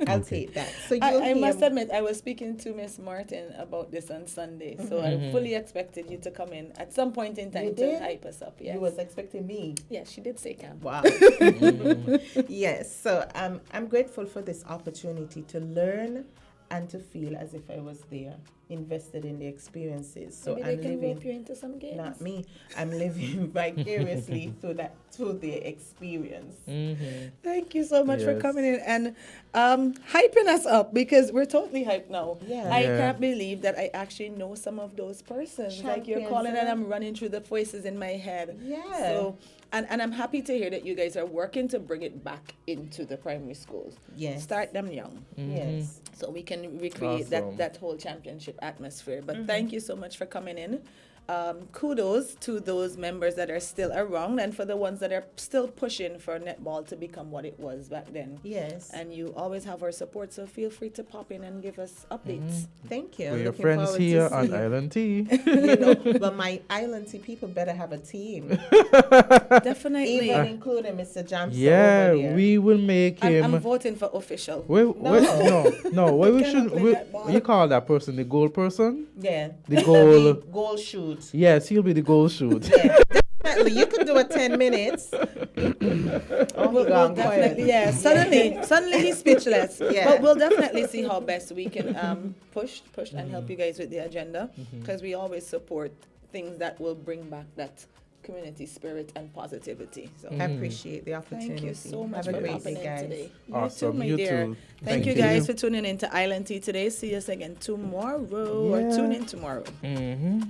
I'll take that. So I must admit, I was speaking to Miss Martin about this on Sunday, so I fully expected you to come in at some point in time to hype us up. Yes. You was expecting me? Yes, she did say camp. Wow. Yes. So I'm grateful for this opportunity to learn and to feel as if I was there, invested in the experiences. So maybe they can rope you into some games. Not me. I'm living vicariously through the experience. Thank you so much for coming in and hyping us up, because we're totally hyped now. I can't believe that I actually know some of those persons. Like you're calling and I'm running through the voices in my head. So and I'm happy to hear that you guys are working to bring it back into the primary schools. Yes. Start them young. Yes. So we can recreate that whole championship atmosphere. But thank you so much for coming in. Kudos to those members that are still around and for the ones that are still pushing for netball to become what it was back then. Yes. And you always have our support, so feel free to pop in and give us updates. Thank you. We're your friends here on Island Tea. You know, but my Island Tea people better have a team. Definitely. Even including Mr. Johnson. Yeah, over there. we will make him. I'm voting for official. No. We should. You call that person the goal person? Yeah. The goal. Goal shoot. shoot. Yes, he'll be the goal shoot. Yeah, definitely. You could do a 10 minutes. We'll definitely, yeah. Suddenly he's speechless. Yeah. But we'll definitely see how best we can push and help you guys with the agenda, because we always support things that will bring back that community spirit and positivity. So I appreciate the opportunity. Thank you so much Have a for great popping day, in guys. today. Awesome. You too, my dear. Too. Thank you guys for tuning in to Island Tea today. See us again tomorrow, or tune in tomorrow. Mm-hmm.